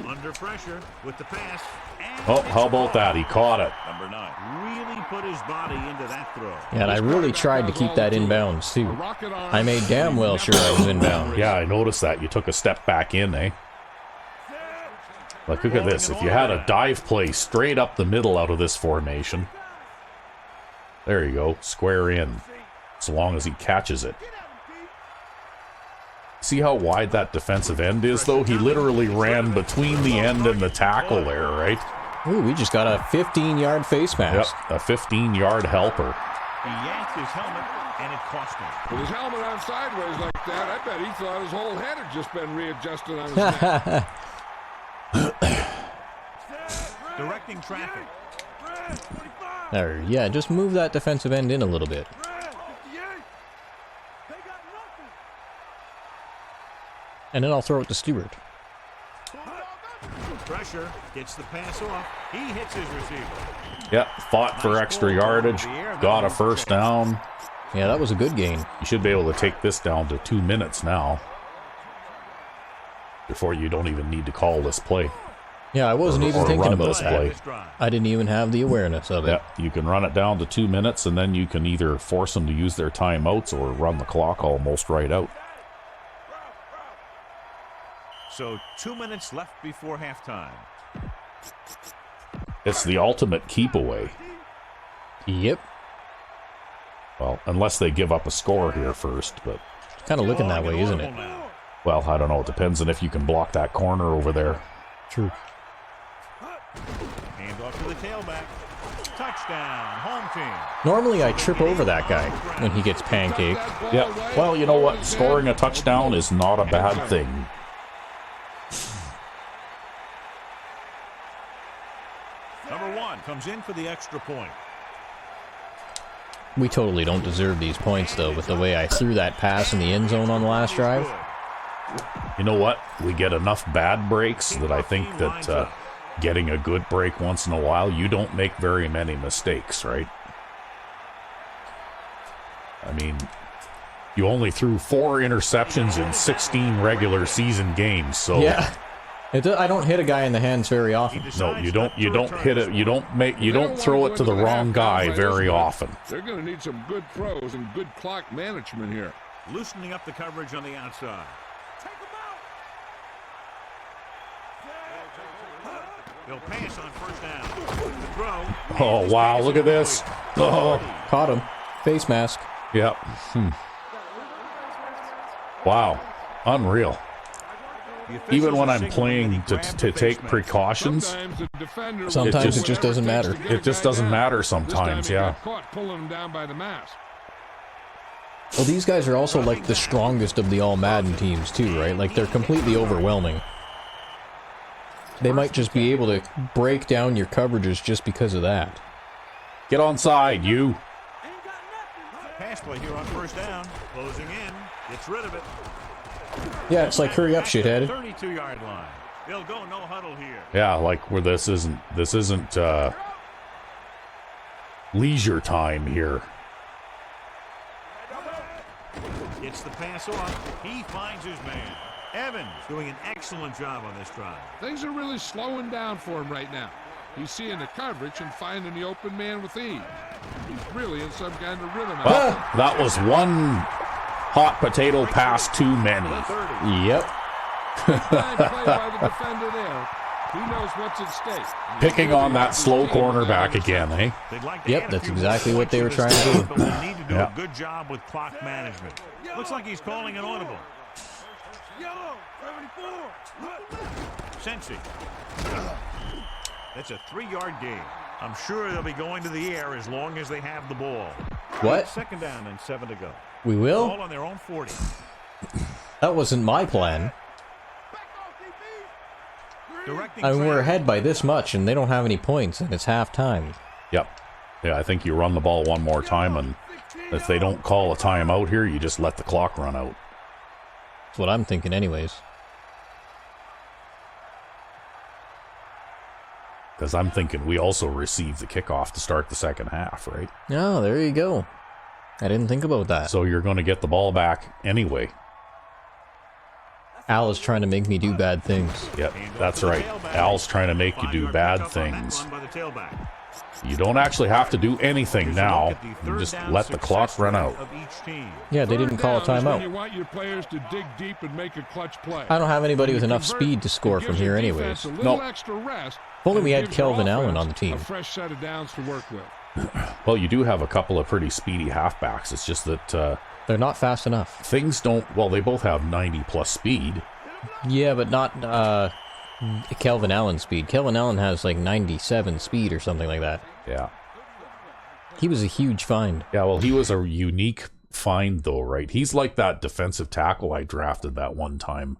Under pressure with the pass. And Oh, it's how about that? He caught it. Number 9 really put his body into that throw. Yeah, and I really tried to keep that inbounds too. I made damn well sure I was inbound. Yeah, I noticed that. You took a step back in, eh? Like, look at this. If you had a dive play straight up the middle out of this formation. There you go. Square in. As long as he catches it. See how wide that defensive end is, though? He literally ran between the end and the tackle there, right? Ooh, we just got a 15-yard face Yep, mask. a 15-yard helper. He yanked his helmet, and it cost him. With his helmet on sideways like that, I bet he thought his whole head had just been readjusted on his neck. Directing traffic. There, yeah, just move that defensive end in a little bit. And then I'll throw it to Stewart. Pressure gets the pass off. He hits his receiver. Yep, fought for extra yardage, got a first down. Yeah, that was a good gain. You should be able to take this down to 2 minutes now. before you don't even need to call this play. Yeah, I wasn't even or thinking run about this that. play. I didn't even have the awareness of it. Yeah, you can run it down to 2 minutes, and then you can either force them to use their timeouts or run the clock almost right out. So 2 minutes left before halftime. It's the ultimate keep away. Yep. Well, unless they give up a score here first, but... Kind of looking that way, isn't it? Well, I don't know. It depends on if you can block that corner over there. True. Hand off to the tailback. Touchdown, home team. Normally I trip over that guy when he gets pancaked. Yeah, well, you know what? Scoring a touchdown is not a bad thing. Number 1 comes in for the extra point. We totally don't deserve these points, though, with the way I threw that pass in the end zone on the last drive. You know what? We get enough bad breaks that I think that getting a good break once in a while, you don't make very many mistakes, right? I mean, you only threw 4 interceptions in 16 regular season games, so... Yeah. I don't hit a guy in the hands very often. No, you don't hit it. You don't throw it to the wrong guy very often. They're going to need some good pros and good clock management here. Loosening up the coverage on the outside. They'll pass on first down. The throw. Oh, wow, look at this. Oh, Caught him. Face mask. yep. Wow, unreal. Even when I'm playing to take precautions, Sometimes it just doesn't matter. it just doesn't matter sometimes, yeah. Caught pulling him down by the mask. Well, these guys are also like the strongest of the all Madden teams too, right? Like they're completely overwhelming. They might just be able to break down your coverages just because of that. Get onside, you. Pass play here on first down. Closing in. Gets rid of it. Yeah, it's like hurry up, shithead. 32-yard line. They'll go no huddle here. Yeah, like where this isn't leisure time here. Gets the pass off. He finds his man. Evans doing an excellent job on this drive. Things are really slowing down for him right now. He's seeing the coverage and finding the open man with ease. He's really in some kind of rhythm. Well, that was one hot potato pass too many. Yep. Fine play by the defender there. He knows what's at stake. Picking on that slow cornerback again, eh? They'd like to Yep, add a that's few exactly more what they were points trying to this do. game, But we need to do Yeah. a good job with clock management. Looks like he's calling an audible. Yellow, 74. Sensi. That's a 3-yard gain. I'm sure they'll be going to the air as long as they have the ball. What? Second down and 7 to go. We will? Ball on their own 40. That wasn't my plan. Directing I mean, we're traffic. ahead by this much, and they don't have any points, and it's halftime. Yep. Yeah, I think you run the ball one more time, and if they don't call a timeout here, you just let the clock run out. That's what I'm thinking anyways. Because I'm thinking we also received the kickoff to start the second half, right? Oh, there you go. I didn't think about that. So you're going to get the ball back anyway. Al is trying to make me do bad things. Yep, that's right. Al's trying to make you do 5-yard bad pickup on that things. run by the tailback. You don't actually have to do anything Here's a now. look at the You third just down let the clock success run rate out. of each team. Yeah, they didn't call a Third down is when timeout. You want your players to dig deep and make a clutch play. I don't have anybody with When you enough convert, speed to score it from gives here your defense anyways. a little No. extra rest, If only and we it had gives your Kelvin Allen offense on the team. A fresh set of downs to work with. Well, you do have a couple of pretty speedy halfbacks. It's just that They're not fast enough. things don't... Well, they both have 90-plus speed. Yeah, but not Kelvin Allen speed. Kelvin Allen has like 97 speed or something like that. Yeah. He was a huge find. Yeah, well, he was a unique find, though, right? He's like that defensive tackle I drafted that one time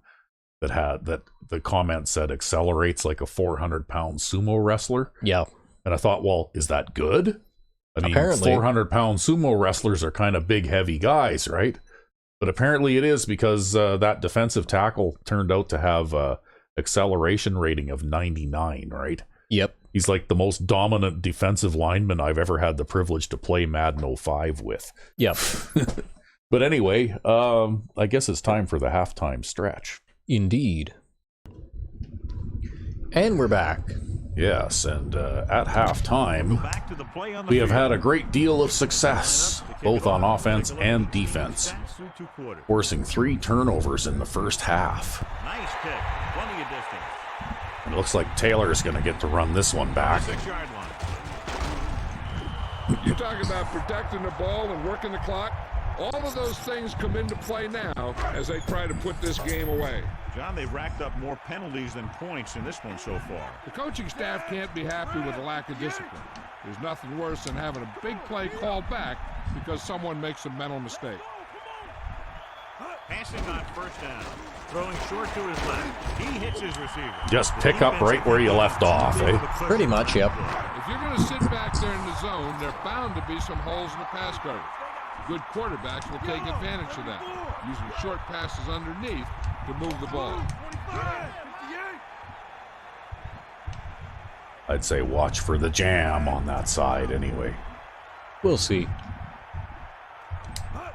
that the comment said accelerates like a 400-pound sumo wrestler. Yeah. And I thought, well, is that good? I mean, Apparently. 400-pound sumo wrestlers are kind of big, heavy guys, right? But apparently it is because that defensive tackle turned out to have a acceleration rating of 99, right? Yep. He's like the most dominant defensive lineman I've ever had the privilege to play Madden 05 with. Yep. But anyway, I guess it's time for the halftime stretch. Indeed. And we're back. Yes, and at halftime, Back to the play on the we have field. had a great deal of success, both on offense and defense, Through 2 quarters. forcing 3 turnovers in the first half. Nice pick. Plenty of distance. And it looks like Taylor's going to get to run this one back. 6-yard line. You talk about protecting the ball and working the clock. All of those things come into play now as they try to put this game away. John, they've racked up more penalties than points in this one so far. The coaching staff can't be happy with the lack of discipline. There's nothing worse than having a big play called back because someone makes a mental mistake. Passing on first down. Throwing short to his left. He hits his receiver. Just pick up right where you left off, eh? Pretty much, yep. If you're going to sit back there in the zone, there are bound to be some holes in the pass coverage. Good quarterbacks will take advantage of that, using short passes underneath to move the ball. I'd say watch for the jam on that side anyway. We'll see.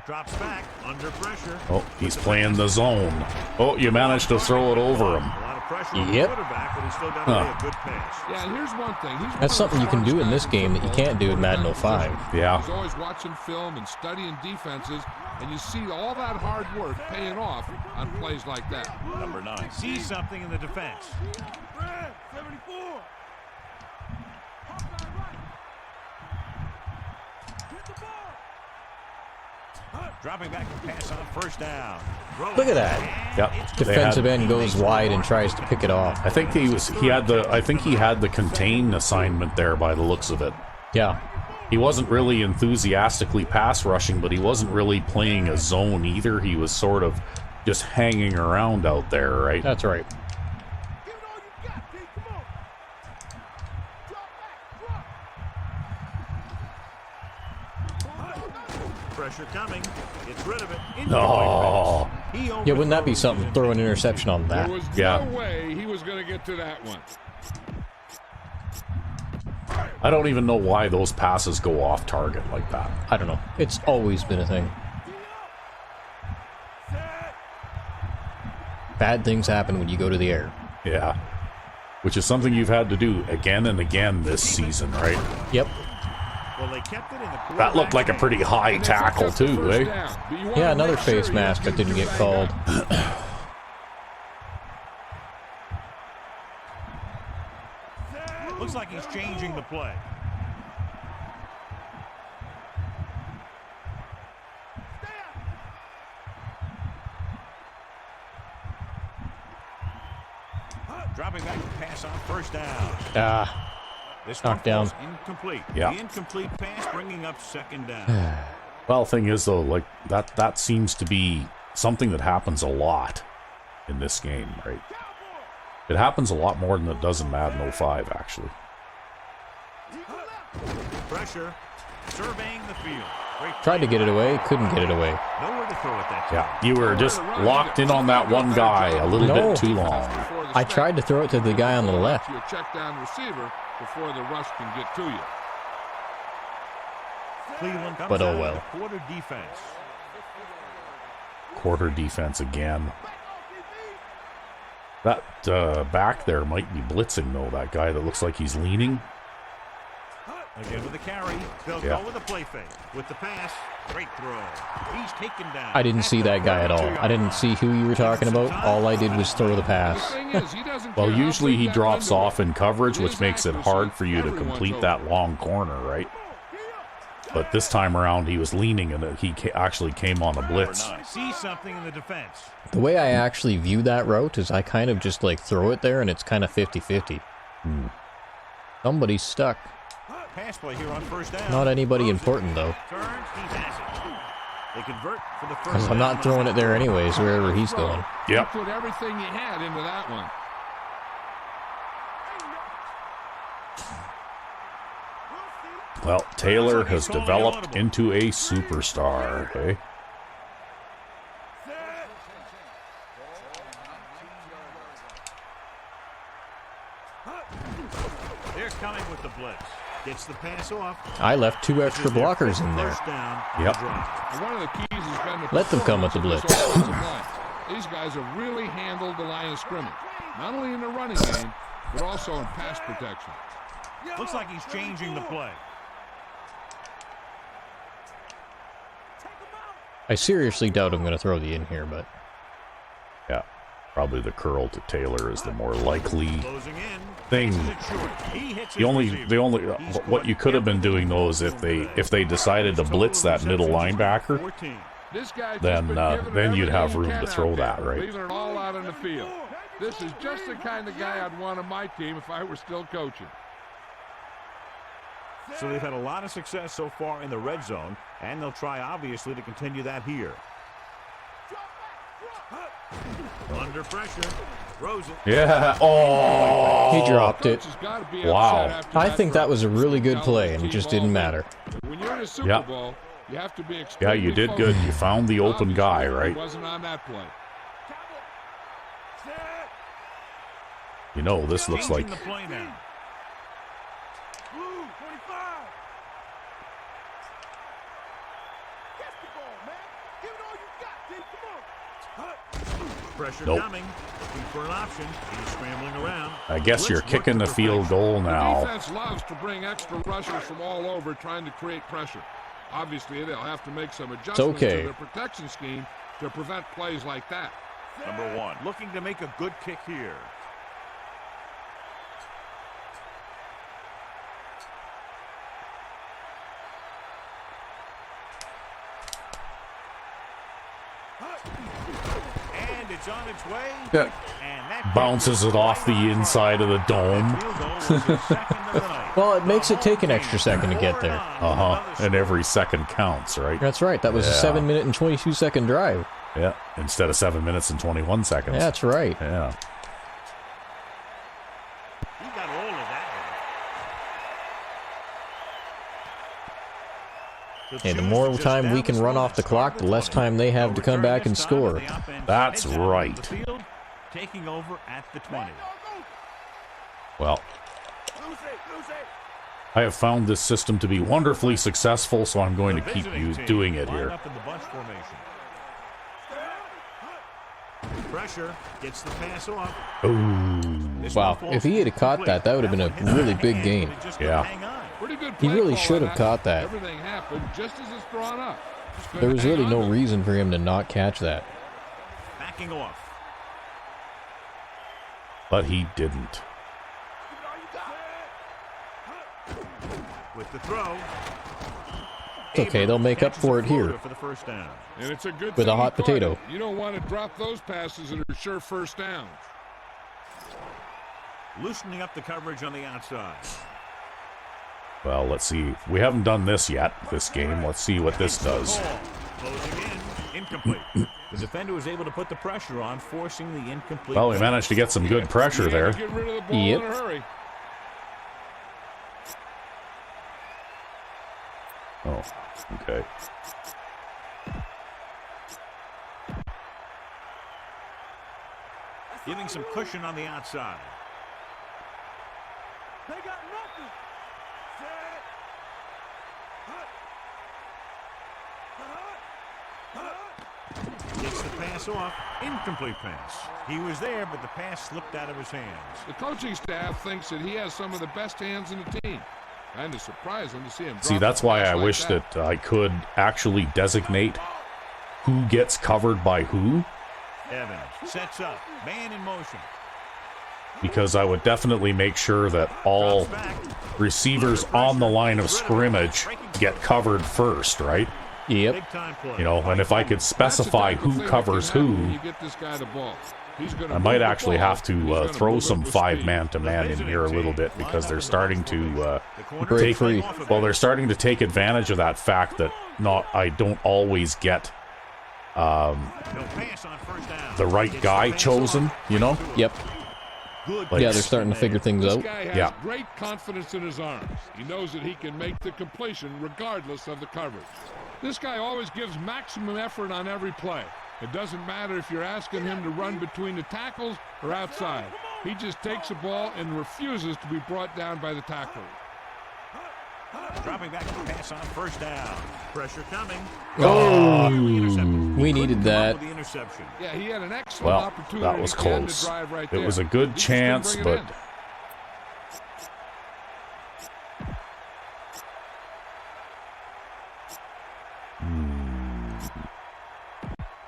Drops back under pressure. Oh, he's playing the zone. Oh, you managed to throw it over him. A lot of pressure on the Yep. quarterback, but he's still got to lay a good pass. Yeah, and here's one thing. He's That's something you can do in this game that you can't do in Madden 05. Yeah. He's always watching film and studying defenses, and you see all that hard work paying off on plays like that. Number 9 sees something in the defense. 74. Dropping back to pass on first down. Look at that. Yep. Defensive end goes wide and tries to pick it off. I think he had the contain assignment there by the looks of it. Yeah. He wasn't really enthusiastically pass rushing, but he wasn't really playing a zone either. He was sort of just hanging around out there, right? That's right. Give it all you got, Pete. Come on. Drop back. Drop. Pressure coming. Gets rid of it. Oh. Yeah, wouldn't that be something? Throw an interception on that. There was Yeah. no way he was going to get to that one. I don't even know why those passes go off target like that. I don't know. It's always been a thing. Bad things happen when you go to the air. Yeah. Which is something you've had to do again and again this season, right? Yep. Well, they kept it in the That looked like a pretty high tackle too, eh? Yeah, another face mask that didn't get called. Looks like he's changing the play. Dropping back to pass on first down. This one knocked down. falls incomplete. Yeah. The incomplete pass bringing up second down. Well, thing is though, like that seems to be something that happens a lot in this game, right? It happens a lot more than it does in Madden 05, actually. Pressure. Surveying the field. Great Tried to get it away, couldn't get it away. Nowhere to throw it that time. Yeah, you were just locked in on that one guy a little No. bit too long. I tried to throw it to the guy on the left. You check down receiver before the rush can get to you. Cleveland comes But oh out well. with a quarter defense. Quarter defense again. That back there might be blitzing though, that guy that looks like he's leaning. Again with the carry. They'll Yeah. go with the play fake. With the pass. Great throw. He's taken down. I didn't see that guy at all. I didn't see who you were talking about. All I did was throw the The pass. thing is, he doesn't Well, care how usually big he that drops window off in coverage, which His makes it accuracy, hard for you to everyone's complete open. that long corner, right? But this time around, he was leaning and he actually came on a blitz. See something in the defense. The way I actually view that route is I kind of just like throw it there and it's kind of 50-50. Somebody's stuck. Pass play here on first down. Not anybody important though. Turns. He has it. They convert for the first Because I'm not throwing it there anyways, wherever he's going. Yep. He put everything he had into that one. Well, Taylor has developed into a superstar, hey? They're coming with the blitz. Gets the pass off. I left 2 extra blockers in there. First down. Yep. And one of the keys has been to Let them come with the blitz. These guys have really handled the line of scrimmage, not only in the running game, but also in pass protection. Looks like he's changing the play. I seriously doubt I'm going to throw the in here, but... Yeah, probably the curl to Taylor is the more likely Closing in. thing. He hits The only what you could have been doing though is if they decided to blitz that middle linebacker, This guy's then you'd have room to throw that, right? Leaving it all out on the field. This is just the kind of guy I'd want on my team if I were still coaching. So they've had a lot of success so far in the red zone, and they'll try, obviously, to continue that here. Under pressure. Throws it. Yeah. Oh. He dropped it. Wow. I think that was a really good play, and it just didn't matter. When you're in a Super Bowl, you have to be Yeah, you did good. You found the open guy, right? Wasn't on that play. You know, this looks like... The play now. Pressure coming. Looking for an option. He's scrambling around. I guess you're kicking the field goal The now. defense loves to bring extra rushers from all over trying to create pressure. Obviously, they'll have to make some adjustments to their protection scheme to prevent plays like that. Number 1, looking to make a good kick here. And it's on its way. Yeah. And that Bounces it off the inside of the dome. Well, it makes it take an extra second to get there. And every second counts, right? That's right. That was a 7-minute and 22-second drive. Yeah, instead of 7 minutes and 21 seconds. That's right. Yeah. He got all of that. And the more time we can run off the clock, the less time they have to come back and score. That's right. Taking over at the 20. Well, I have found this system to be wonderfully successful, so I'm going to keep doing it here. Pressure gets the pass off. Wow, if he had caught that, that would have been a really big gain. Yeah. Pretty good He play really call should on have caught that. Everything happened just as it's drawn up. There was really no reason for him to not catch that. Backing off. But he didn't. With the throw. It's okay, they'll make up for it here. For the first down. And it's a good With a thing hot he caught potato. it. You don't want to drop those passes that are sure first downs. Loosening up the coverage on the outside. Well, let's see. We haven't done this yet, this game. Let's see what this does. Closing in. Incomplete. The defender was able to put the pressure on, forcing the incomplete. Well, we managed to get some good pressure there. Get rid of the ball Yep. in a hurry. Oh, okay. Giving some cushion on the outside. They got nothing. Set. Gets the pass off. Incomplete pass. He was there, but the pass slipped out of his hands. The coaching staff thinks that he has some of the best hands in the team. Kind of surprising to see him. See, that's why I wish that I could actually designate who gets covered by who. Evans sets up. Man in motion. Because I would definitely make sure that all receivers on the line of scrimmage get covered first, right? Yep. Big time play. You know, and if I could specify who covers who, I might actually have to throw some 5-man to man in here a little bit, because they're starting to break free. Well, they're starting to take advantage of that fact that I don't always get the right guy chosen, you know? Yep. Like, Yeah, they're starting to figure things out. This guy has Yeah. great confidence in his arms. He knows that he can make the completion regardless of the coverage. This guy always gives maximum effort on every play. It doesn't matter if you're asking him to run between the tackles or outside. He just takes the ball and refuses to be brought down by the tackler. Dropping back to pass on first down. Pressure coming. Oh, we needed that. The interception. Yeah, he had an excellent Well, opportunity that was to end the close. drive right It there. was a good He just couldn't chance, bring it but in.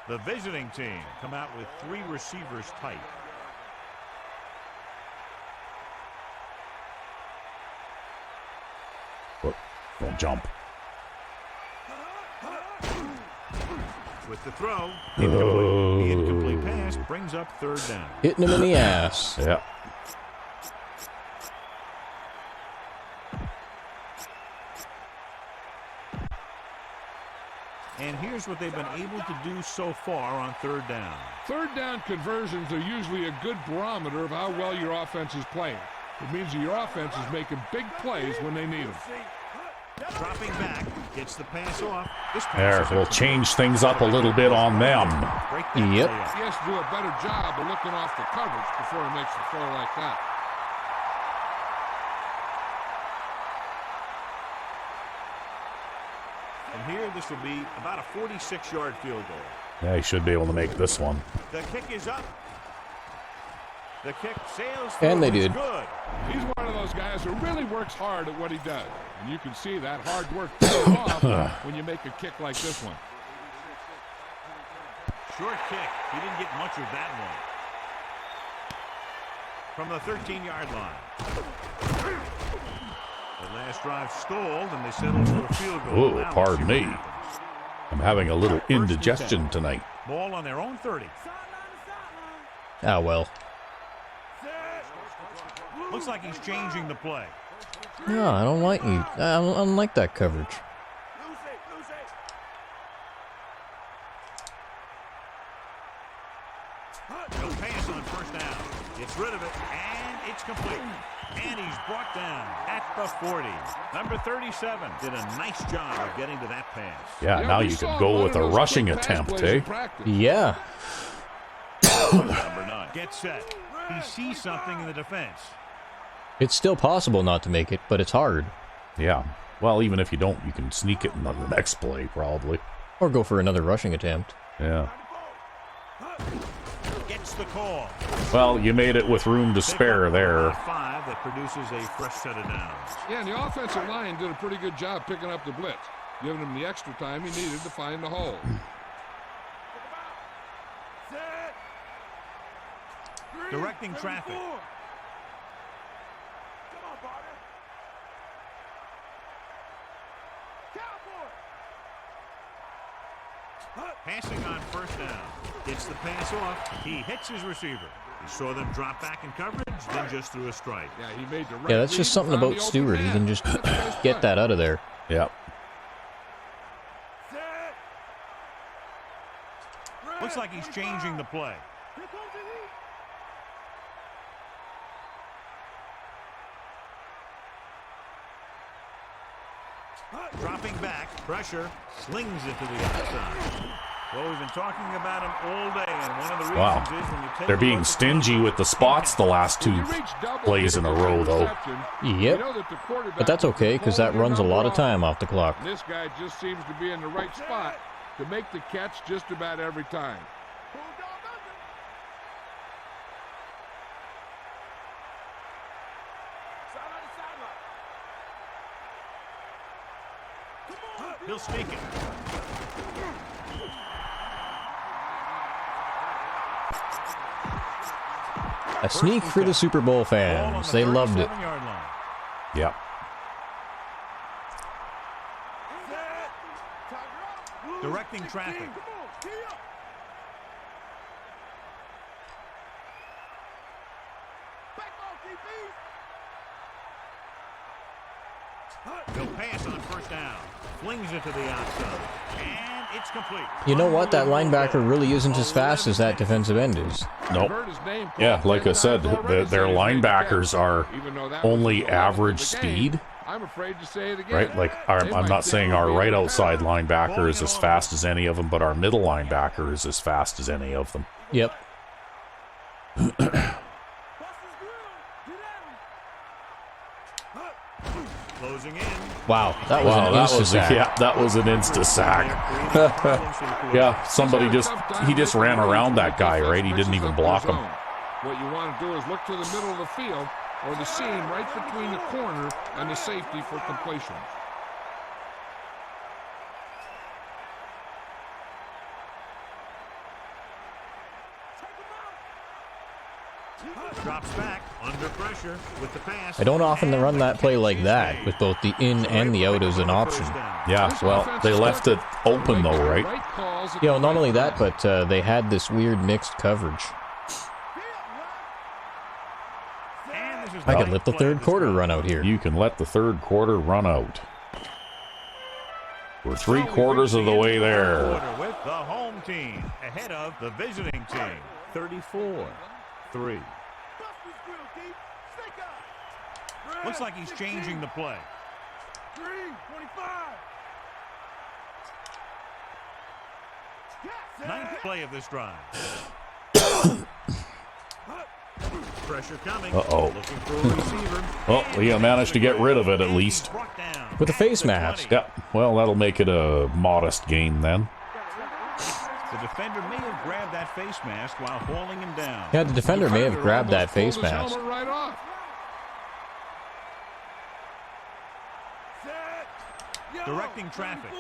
The visiting team come out with 3 receivers tight. Look, don't jump. With the throw, incomplete. The incomplete pass brings up 3rd down. Hitting him in the ass. Yeah. And here's what they've been able to do so far on 3rd down. 3rd down conversions are usually a good barometer of how well your offense is playing. It means that your offense is making big plays when they need them. Dropping back, gets the pass off. This There, pass we'll change things up a little bit on them. Yep. He has to do a better job of looking off the coverage before he makes a throw like that. And here, this will be about a 46-yard field goal. Yeah, he should be able to make this one. The kick is up. The kick sails And they through. It's did. Good. He's one of those guys who really works hard at what he does. And you can see that hard work pays off when you make a kick like this one. Short kick. He didn't get much of that one. From the 13-yard line. The last drive stalled, and they settled for a field goal. Oh, Now let's pardon see what me. happens. I'm having a little First and indigestion 10. tonight. Ball on their own 30. Ah, well. Looks like he's changing the play. No, I don't like you. I don't like that coverage. No pass on 1st down. Gets rid of it, and it's complete. And he's brought down at the 40. Number 37 did a nice job of getting to that pass. Yeah, now you could go with a rushing attempt, eh? Yeah. Number 9 gets set. He sees something in the defense. It's still possible not to make it, but it's hard. Yeah. Well, even if you don't, you can sneak it in the next play, probably. Or go for another rushing attempt. Yeah. Gets the call. Well, you made it with room to spare there. 5 that produces a fresh set of downs. Yeah, and the offensive line did a pretty good job picking up the blitz, giving him the extra time he needed to find the hole. Directing traffic. Passing on 1st down. Gets the pass off. He hits his receiver. He saw them drop back in coverage, then just threw a strike. Yeah, he made the right Yeah, that's just read, something found about the open Stewart. He man. can just That's a nice get play. that out of there. Yeah. Looks like he's changing the play. Dropping back, pressure, slings it to the outside. Well, we've been talking about him all day, and one of the reasons Wow. is when you take They're a being look at stingy with the spots the last When 2 you reach double plays in a row, though. interception, you Yep. know that the quarterback But that's is okay, because that pulling runs a your lot of number time off the clock. And this guy just seems to be in the right spot to make the catch just about every time. He'll sneak it. A sneak for the Super Bowl Ball on fans. the They loved it. 37-yard line. Yeah. Directing traffic. He'll pass on 1st down. Flings it to the outside. And it's complete. You know what? That linebacker really isn't as fast as that defensive end is. Nope. Heard his name called Yeah, like I 10 said, times already their since he made the linebackers catch. are Even though that was only the last average of the game, speed, I'm afraid to say it again. right? Like, They I'm might not think saying we're our being right competitive. outside linebacker is as fast as any of them, but our middle linebacker is as fast as any of them. Yep. Closing in. Wow, that was Wow, an that insta was sack. yeah, that was an insta sack. Yeah, somebody just ran around that guy, right? He didn't even block him. What you want to do is look to the middle of the field or the seam right between the corner and the safety for completion. Drops back under pressure with the pass. I don't often run that play like that, with both the in and the out as an option. Yeah, well, they left it open though, right? You know, not only that, but they had this weird mixed coverage. I could let the third quarter run out here. You can let the third quarter run out. We're 3/4 of the way there. With the home team ahead of the visiting team. 34-3. Looks like he's changing the play. 25. Ninth play of this drive. Pressure coming. Uh-oh. Looking for a receiver. Well, he managed to get rid of it at least. With a face mask. Yeah, well, that'll make it a modest gain then. The defender may have grabbed that face mask while hauling him down. Yeah, the defender may have grabbed that face mask. Right off. Directing traffic.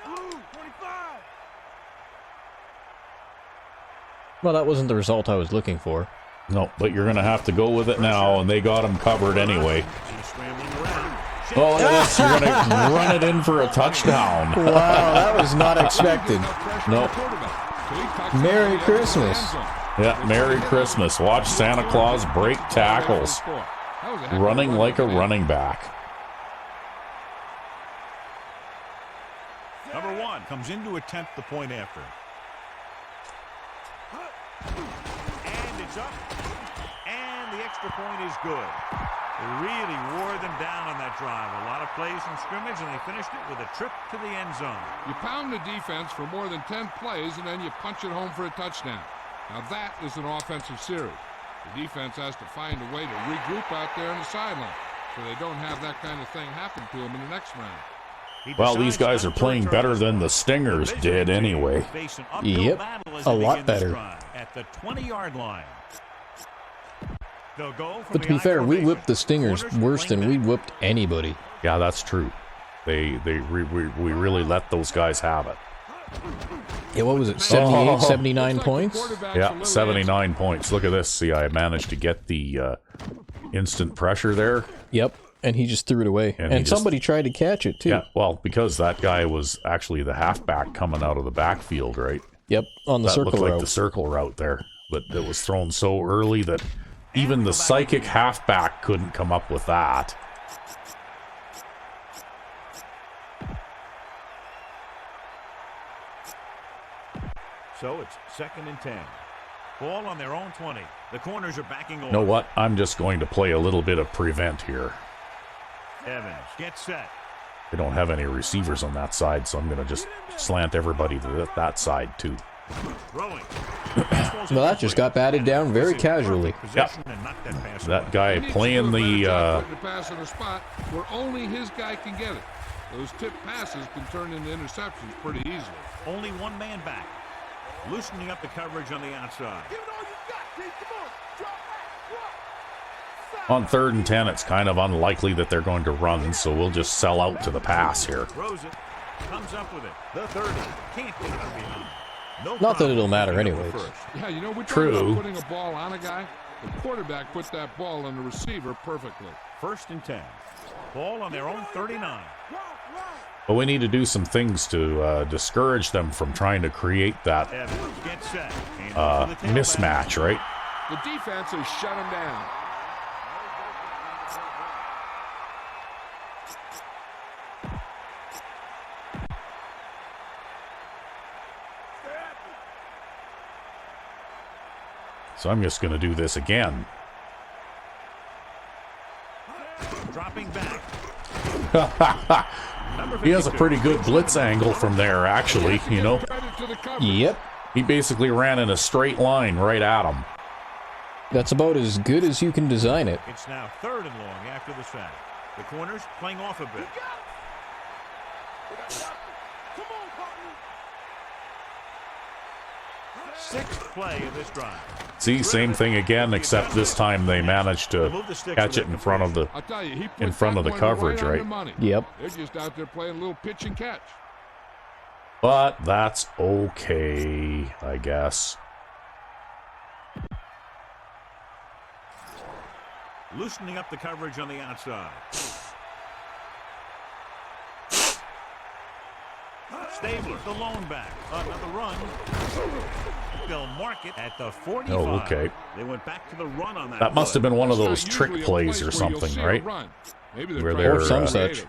25. Well, that wasn't the result I was looking for. No, but you're going to have to go with it now, and they got him covered anyway. He's scrambling around. Oh, look at this. You're going to run it in for a touchdown. Wow, that was not expected. No. Merry Christmas. Yeah, Merry Christmas. Watch Santa Claus break tackles. Running like a running back. Number 1 comes in to attempt the point after. And it's up. And the extra point is good. They really wore them down on that drive. A lot of plays from scrimmage, and they finished it with a trip to the end zone. You pound the defense for more than 10 plays, and then you punch it home for a touchdown. Now that is an offensive series. The defense has to find a way to regroup out there on the sideline so they don't have that kind of thing happen to them in the next round. Well, these guys are playing better than the Stingers did anyway. Yep, a lot better. At the 20-yard line. But to be fair, we whipped the Stingers worse than we whipped anybody. Yeah, that's true. We really let those guys have it. Yeah, what was it, 78, 79 points? Yeah, 79 points. Look at this. See, I managed to get the instant pressure there. Yep, and he just threw it away. And somebody tried to catch it, too. Yeah, well, because that guy was actually the halfback coming out of the backfield, right? Yep, on the circle route. That looked like the circle route there. But it was thrown so early that even the psychic halfback couldn't come up with that. So it's 2nd and 10. Ball on their own 20. The corners are backing off. You know what? I'm just going to play a little bit of prevent here. Evans gets set. They don't have any receivers on that side, so I'm going to just slant everybody to that side too. Throwing. Well, that just got batted down very casually. Yep. That guy playing the pass in a spot where only his guy can get it. Those tip passes can turn into interceptions pretty easily. Only one man back. Loosening up the coverage on the outside. Give it all you got, kid. Come on. Drop back. on 3rd and 10. It's kind of unlikely that they're going to run, so we'll just sell out to the pass here. Throws it. Comes up with it. The 30. Can't get it behind. Not that it'll matter anyways. Yeah, you know, we're True. putting a ball on a guy. The quarterback put that ball on the receiver perfectly. 1st and 10. Ball on their own 39. But we need to do some things to discourage them from trying to create that mismatch, right? The defense has shut him down. So I'm just going to do this again. Dropping back. He has a pretty good blitz angle from there, actually, you know. Yep. He basically ran in a straight line right at him. That's about as good as you can design it. It's now 3rd and long after the sack. The corners playing off a bit. Come on, partner. 6th play of this drive. See, same thing again, except this time they managed to catch it in front of the coverage, right? Yep. They're just out there playing a little pitch and catch. But that's okay, I guess. Loosening up the coverage on the outside. Stabler, the lone back. Another run. They'll mark it at the 45. Oh, okay. They went back to the run on that. That must have been one of It's those not trick usually a plays or place where you'll something, see a right? run. Maybe they're Where trying they're, to be some creative. such.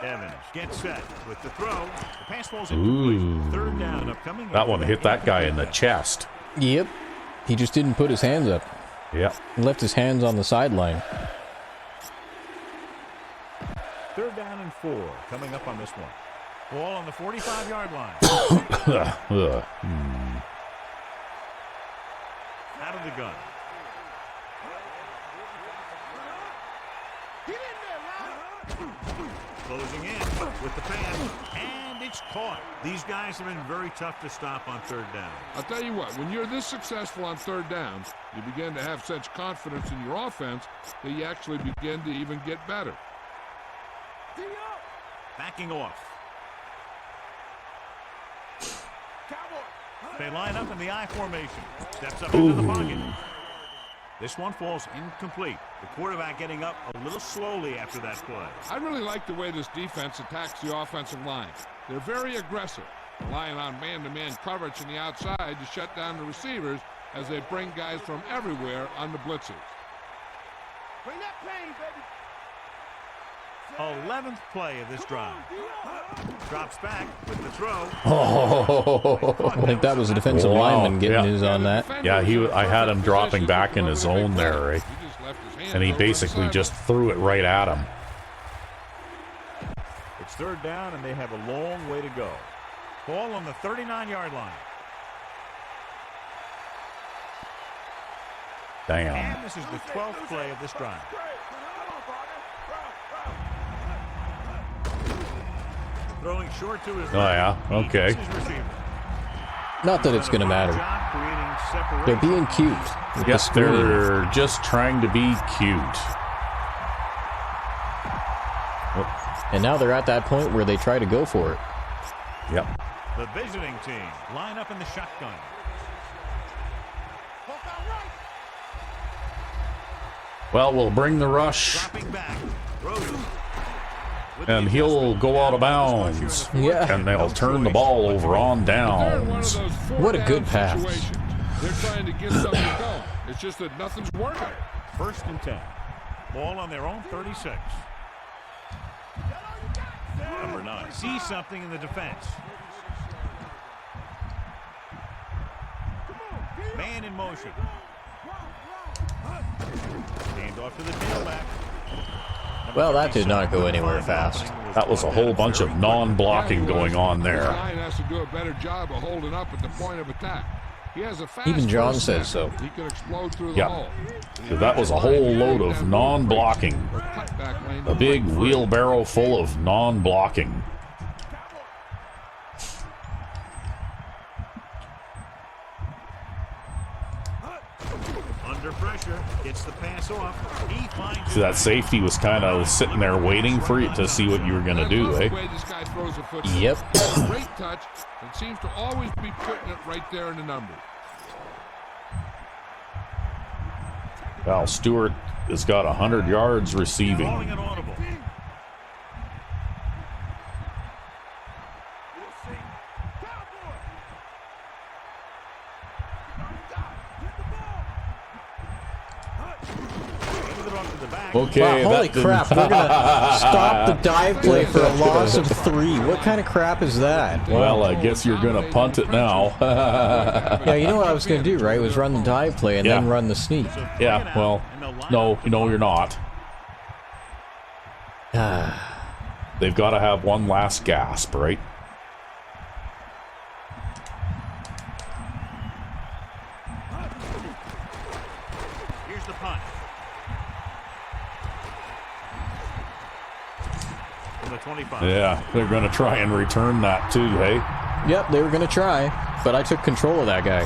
Evans gets set with the throw. The pass falls incomplete. Ooh. Third down upcoming. That one hit that guy in the chest. Yep. He just didn't put his hands up. Yeah. He left his hands on the sideline. Third down and 4 coming up on this one. Ball on the 45-yard line. Out of the gun. Closing in with the pass, and it's caught. These guys have been very tough to stop on third down. I'll tell you what, when you're this successful on third down, you begin to have such confidence in your offense that you actually begin to even get better. Backing off. They line up in the I formation. Steps up into the pocket. This one falls incomplete. The quarterback getting up a little slowly after that play. I really like the way this defense attacks the offensive line. They're very aggressive, relying on man-to-man coverage on the outside to shut down the receivers as they bring guys from everywhere on the blitzes. Bring that pain, baby. 11th play of this drive. Drops back with the throw. Oh, I think that was a defensive lineman getting his on that. Yeah, I had him dropping back in his zone there, right? And he basically just threw it right at him. It's third down, and they have a long way to go. Ball on the 39-yard line. Damn. And this is the 12th play of this drive. Throwing short to his Oh, yeah? Okay. Not that it's going to matter. They're being cute. with the Yes, screen. they're just trying to be cute. And now they're at that point where they try to go for it. Yep. The visiting team line up in the shotgun. Well, we'll bring the rush, Dropping back. Rosen. and he'll go out of bounds. Yeah. And they'll turn the ball over on downs. What a good pass. They're trying to get something going. It's just that nothing's working. First and 10. Ball on their own 36. Number 9 sees something in the defense. Man in motion. Hand off to the tailback. Well, that did not go anywhere fast. That was a whole bunch of non-blocking going on The there. line has to do a better job of holding up at the point of attack. He has a fast Even John first says step. so. He can explode through the Yeah. hole. So that was a whole load of non-blocking. A big wheelbarrow full of non-blocking. Under pressure, gets the pass off. He finds So that safety was kind of sitting there waiting for you to see what you were going to do, The eh? way this guy throws a football. Yep. Great touch and seems to always be putting it right there in the numbers. Well, Stewart has got 100 yards calling receiving. an audible. Okay, Wow, holy that didn't- crap, we're gonna stop the dive play for a loss of 3. What kind of crap is that? Well, I guess you're going to punt it now. Yeah, you know what I was gonna do, right? Was run the dive play and then Yeah. run the sneak. Yeah, well, no, you're not. They've got to have one last gasp, right? Here's the punt. From the 25. Yeah, they're going to try and return that too, hey? Yep, they were gonna try, but I took control of that guy.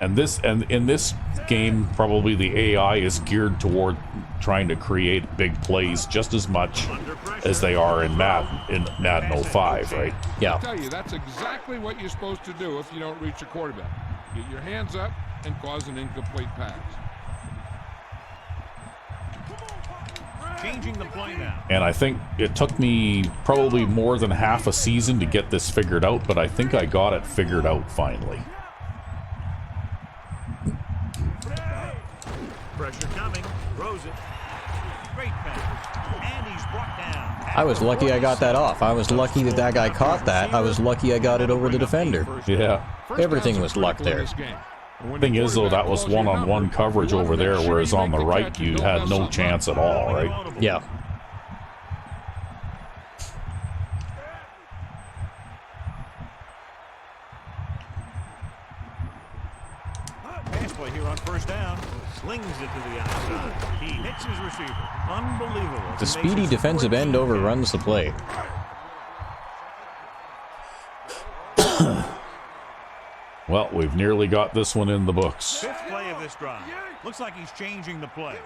And in this game, probably the AI is geared toward trying to create big plays just as much as they are in Madden 05, right? Yeah. I tell you, that's exactly what you're supposed to do if you don't reach a quarterback. Get your hands up and cause an incomplete pass. Changing the play now. And I think it took me probably more than half a season to get this figured out, but I think I got it figured out finally. Pressure coming. Throws it. Great pass. And he's brought down. I was lucky I got that off. I was lucky that that guy caught that. I was lucky I got it over the defender. Yeah. Everything was luck there. Thing is, though, that was one-on-one coverage over there, whereas on the right, you had no chance at all, right? Yeah. Pass play here on first down. Slings it to the outside. He hits his receiver. Unbelievable. The speedy defensive end overruns the play. Well, we've nearly got this one in the books. Fifth play of this drive. Looks like he's changing the play.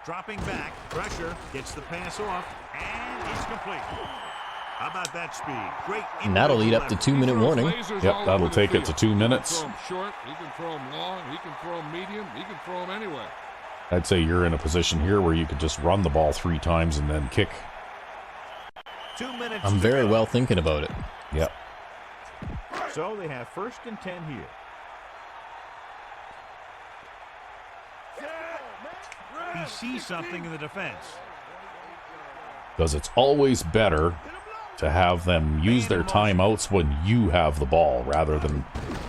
Dropping back, pressure, gets the pass off, and it's complete. How about that speed? Great. And that'll lead up to 2-minute warning. Yep, that'll take it to 2 minutes. He can throw him short, he can throw him long, he can throw him medium, he can throw him anywhere. I'd say you're in a position here where you could just run the ball 3 times and then kick. 2 minutes. I'm very well thinking about it. Yep. So they have 1st and 10 here. He sees something in the defense. Because it's always better to have them use their timeouts when you have the ball rather than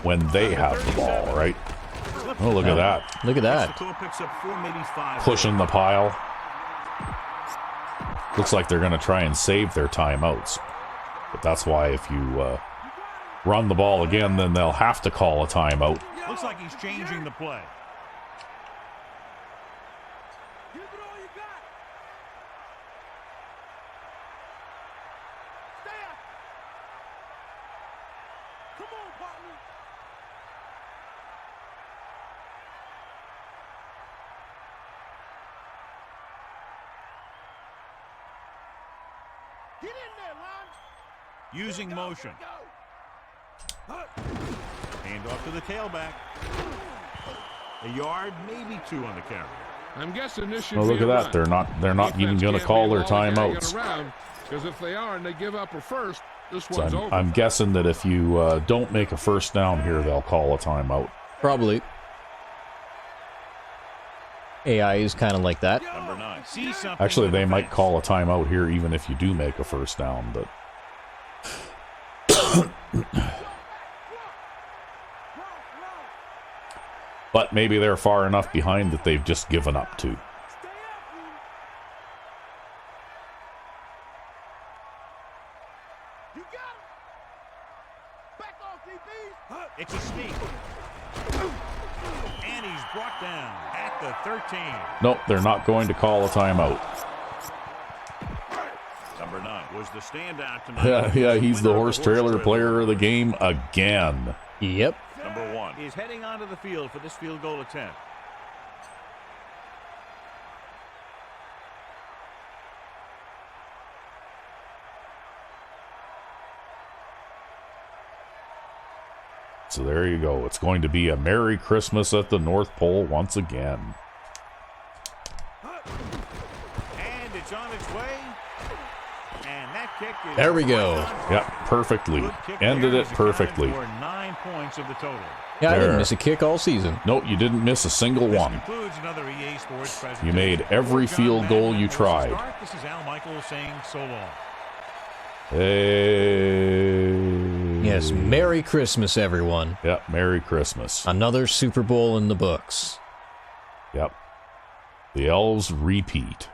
when they have the ball, right? Oh, look at that. Look at that. Picks up 4, maybe 5. Pushing the pile. Looks like they're going to try and save their timeouts. But that's why if you run the ball again, then they'll have to call a timeout. Looks like he's changing the play. Using motion. Hand off to the tailback. A yard, maybe 2 on the carry. I'm guessing this should Oh, look be at a that. run. They're not even going to call their timeouts. Because if they are and they give up a first, this So one's over. I'm guessing that if you don't make a first down here, they'll call a timeout. Probably. AI is kind of like that. Number 9. See something. Actually, they might call a timeout here even if you do make a first down, but... But maybe they're far enough behind that they've just given up too. It's a sneak. And he's brought down at the 13. Nope, they're not going to call a timeout. Number 9 was the standout tonight. Yeah, he's the horse trailer player of the game again. Yep. Number 1 is heading onto the field for this field goal attempt. So there you go. It's going to be a Merry Christmas at the North Pole once again. And it's on its way. And that kick is... There we go. Yeah, perfectly. Ended it perfectly. For 9 points of the total. Yeah, I didn't There. miss a kick all season. Nope, you didn't miss a single one. Concludes another EA Sports presentation. You made every For John field goal Madden you was the tried. start. This is Al Michaels saying so long. Hey. Yes, Merry Christmas, everyone. Yep, Merry Christmas. Another Super Bowl in the books. Yep. The Elves repeat.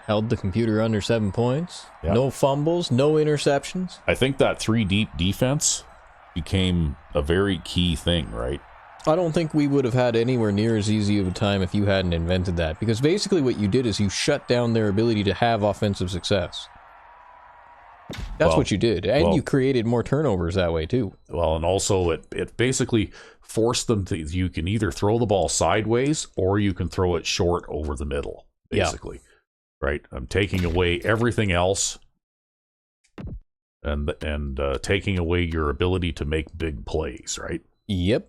Held the computer under 7 points. Yep. No fumbles, no interceptions. I think that 3 deep defense became a very key thing, right? I don't think we would have had anywhere near as easy of a time if you hadn't invented that. Because basically what you did is you shut down their ability to have offensive success. That's what you did. And you created more turnovers that way, too. Well, and also it basically forced them to, you can either throw the ball sideways or you can throw it short over the middle, basically. Yeah. Right? I'm taking away everything else and taking away your ability to make big plays, right? Yep.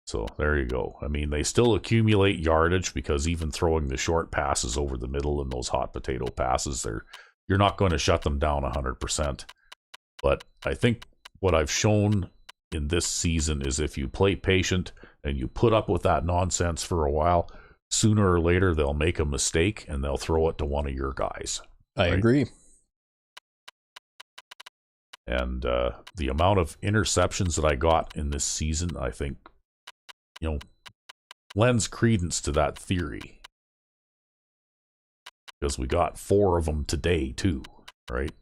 So there you go. I mean, they still accumulate yardage because even throwing the short passes over the middle and those hot potato passes, you're not going to shut them down 100%. But I think what I've shown in this season is if you play patient and you put up with that nonsense for a while, sooner or later they'll make a mistake and they'll throw it to one of your guys. I agree. And the amount of interceptions that I got in this season, I think, lends credence to that theory. Because we got 4 of them today, too, right?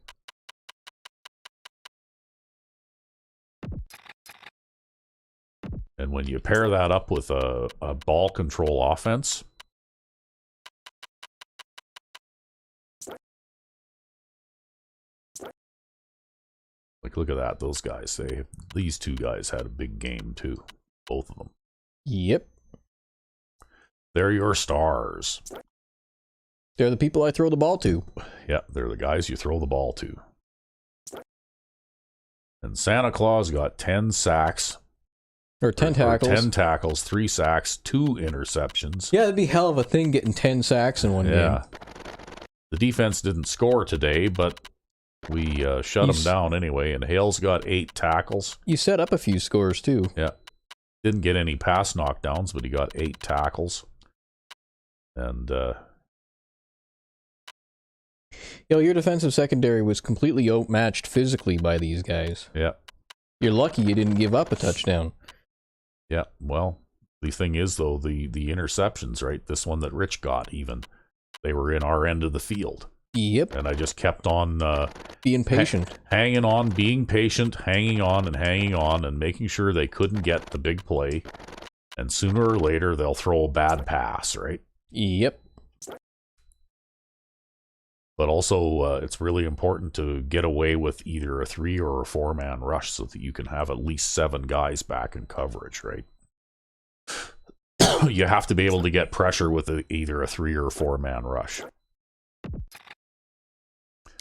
And when you pair that up with a ball control offense, like, look at that. Those guys, these 2 guys had a big game, too. Both of them. Yep. They're your stars. They're the people I throw the ball to. Yeah, they're the guys you throw the ball to. And Santa Claus got 10 sacks. Or 10 tackles. 10 tackles, 3 sacks, 2 interceptions. Yeah, that'd be hell of a thing getting 10 sacks in one game. The defense didn't score today, but we shut them down anyway. And Hale's got 8 tackles. You set up a few scores, too. Yeah. Didn't get any pass knockdowns, but he got 8 tackles. And your defensive secondary was completely outmatched physically by these guys. Yeah. You're lucky you didn't give up a touchdown. Yeah, well, the thing is, though, the interceptions, right? This one that Rich got, even, they were in our end of the field. Yep. And I just kept on being patient. Hanging on, being patient, hanging on, and making sure they couldn't get the big play. And sooner or later, they'll throw a bad pass, right? Yep. But also, it's really important to get away with either a 3 or a 4-man rush so that you can have at least 7 guys back in coverage, right? You have to be able to get pressure with either a 3 or a 4-man rush.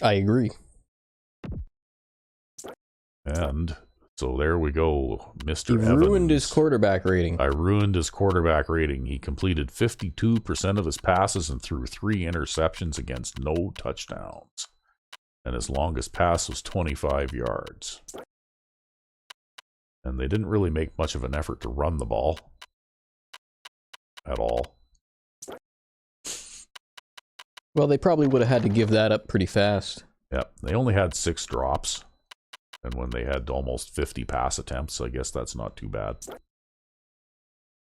I agree. And so there we go, Mr. He Evans. ruined his quarterback rating. I ruined his quarterback rating. He completed 52% of his passes and threw 3 interceptions against no touchdowns. And his longest pass was 25 yards. And they didn't really make much of an effort to run the ball at all. Well, they probably would have had to give that up pretty fast. Yeah, they only had 6 drops. And when they had almost 50 pass attempts, I guess that's not too bad.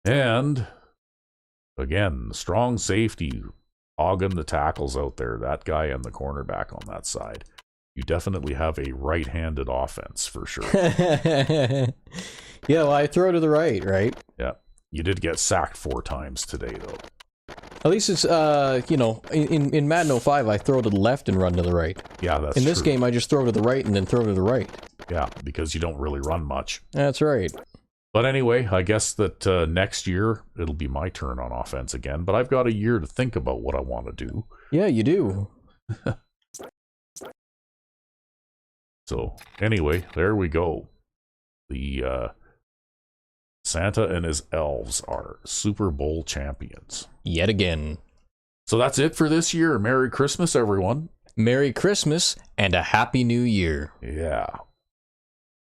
And, again, strong safety, hogging the tackles out there. That guy and the cornerback on that side. You definitely have a right-handed offense, for sure. Yeah, well, I throw to the right? Yeah. You did get sacked 4 times today, though. At least it's, in Madden 05, I throw to the left and run to the right. Yeah, that's true. In this game, I just throw to the right and then throw to the right. Yeah, because you don't really run much. That's right. But anyway, I guess that next year, it'll be my turn on offense again. But I've got a year to think about what I want to do. Yeah, you do. So, anyway, there we go. The Santa and his elves are Super Bowl champions. Yet again. So that's it for this year. Merry Christmas, everyone. Merry Christmas and a Happy New Year. Yeah.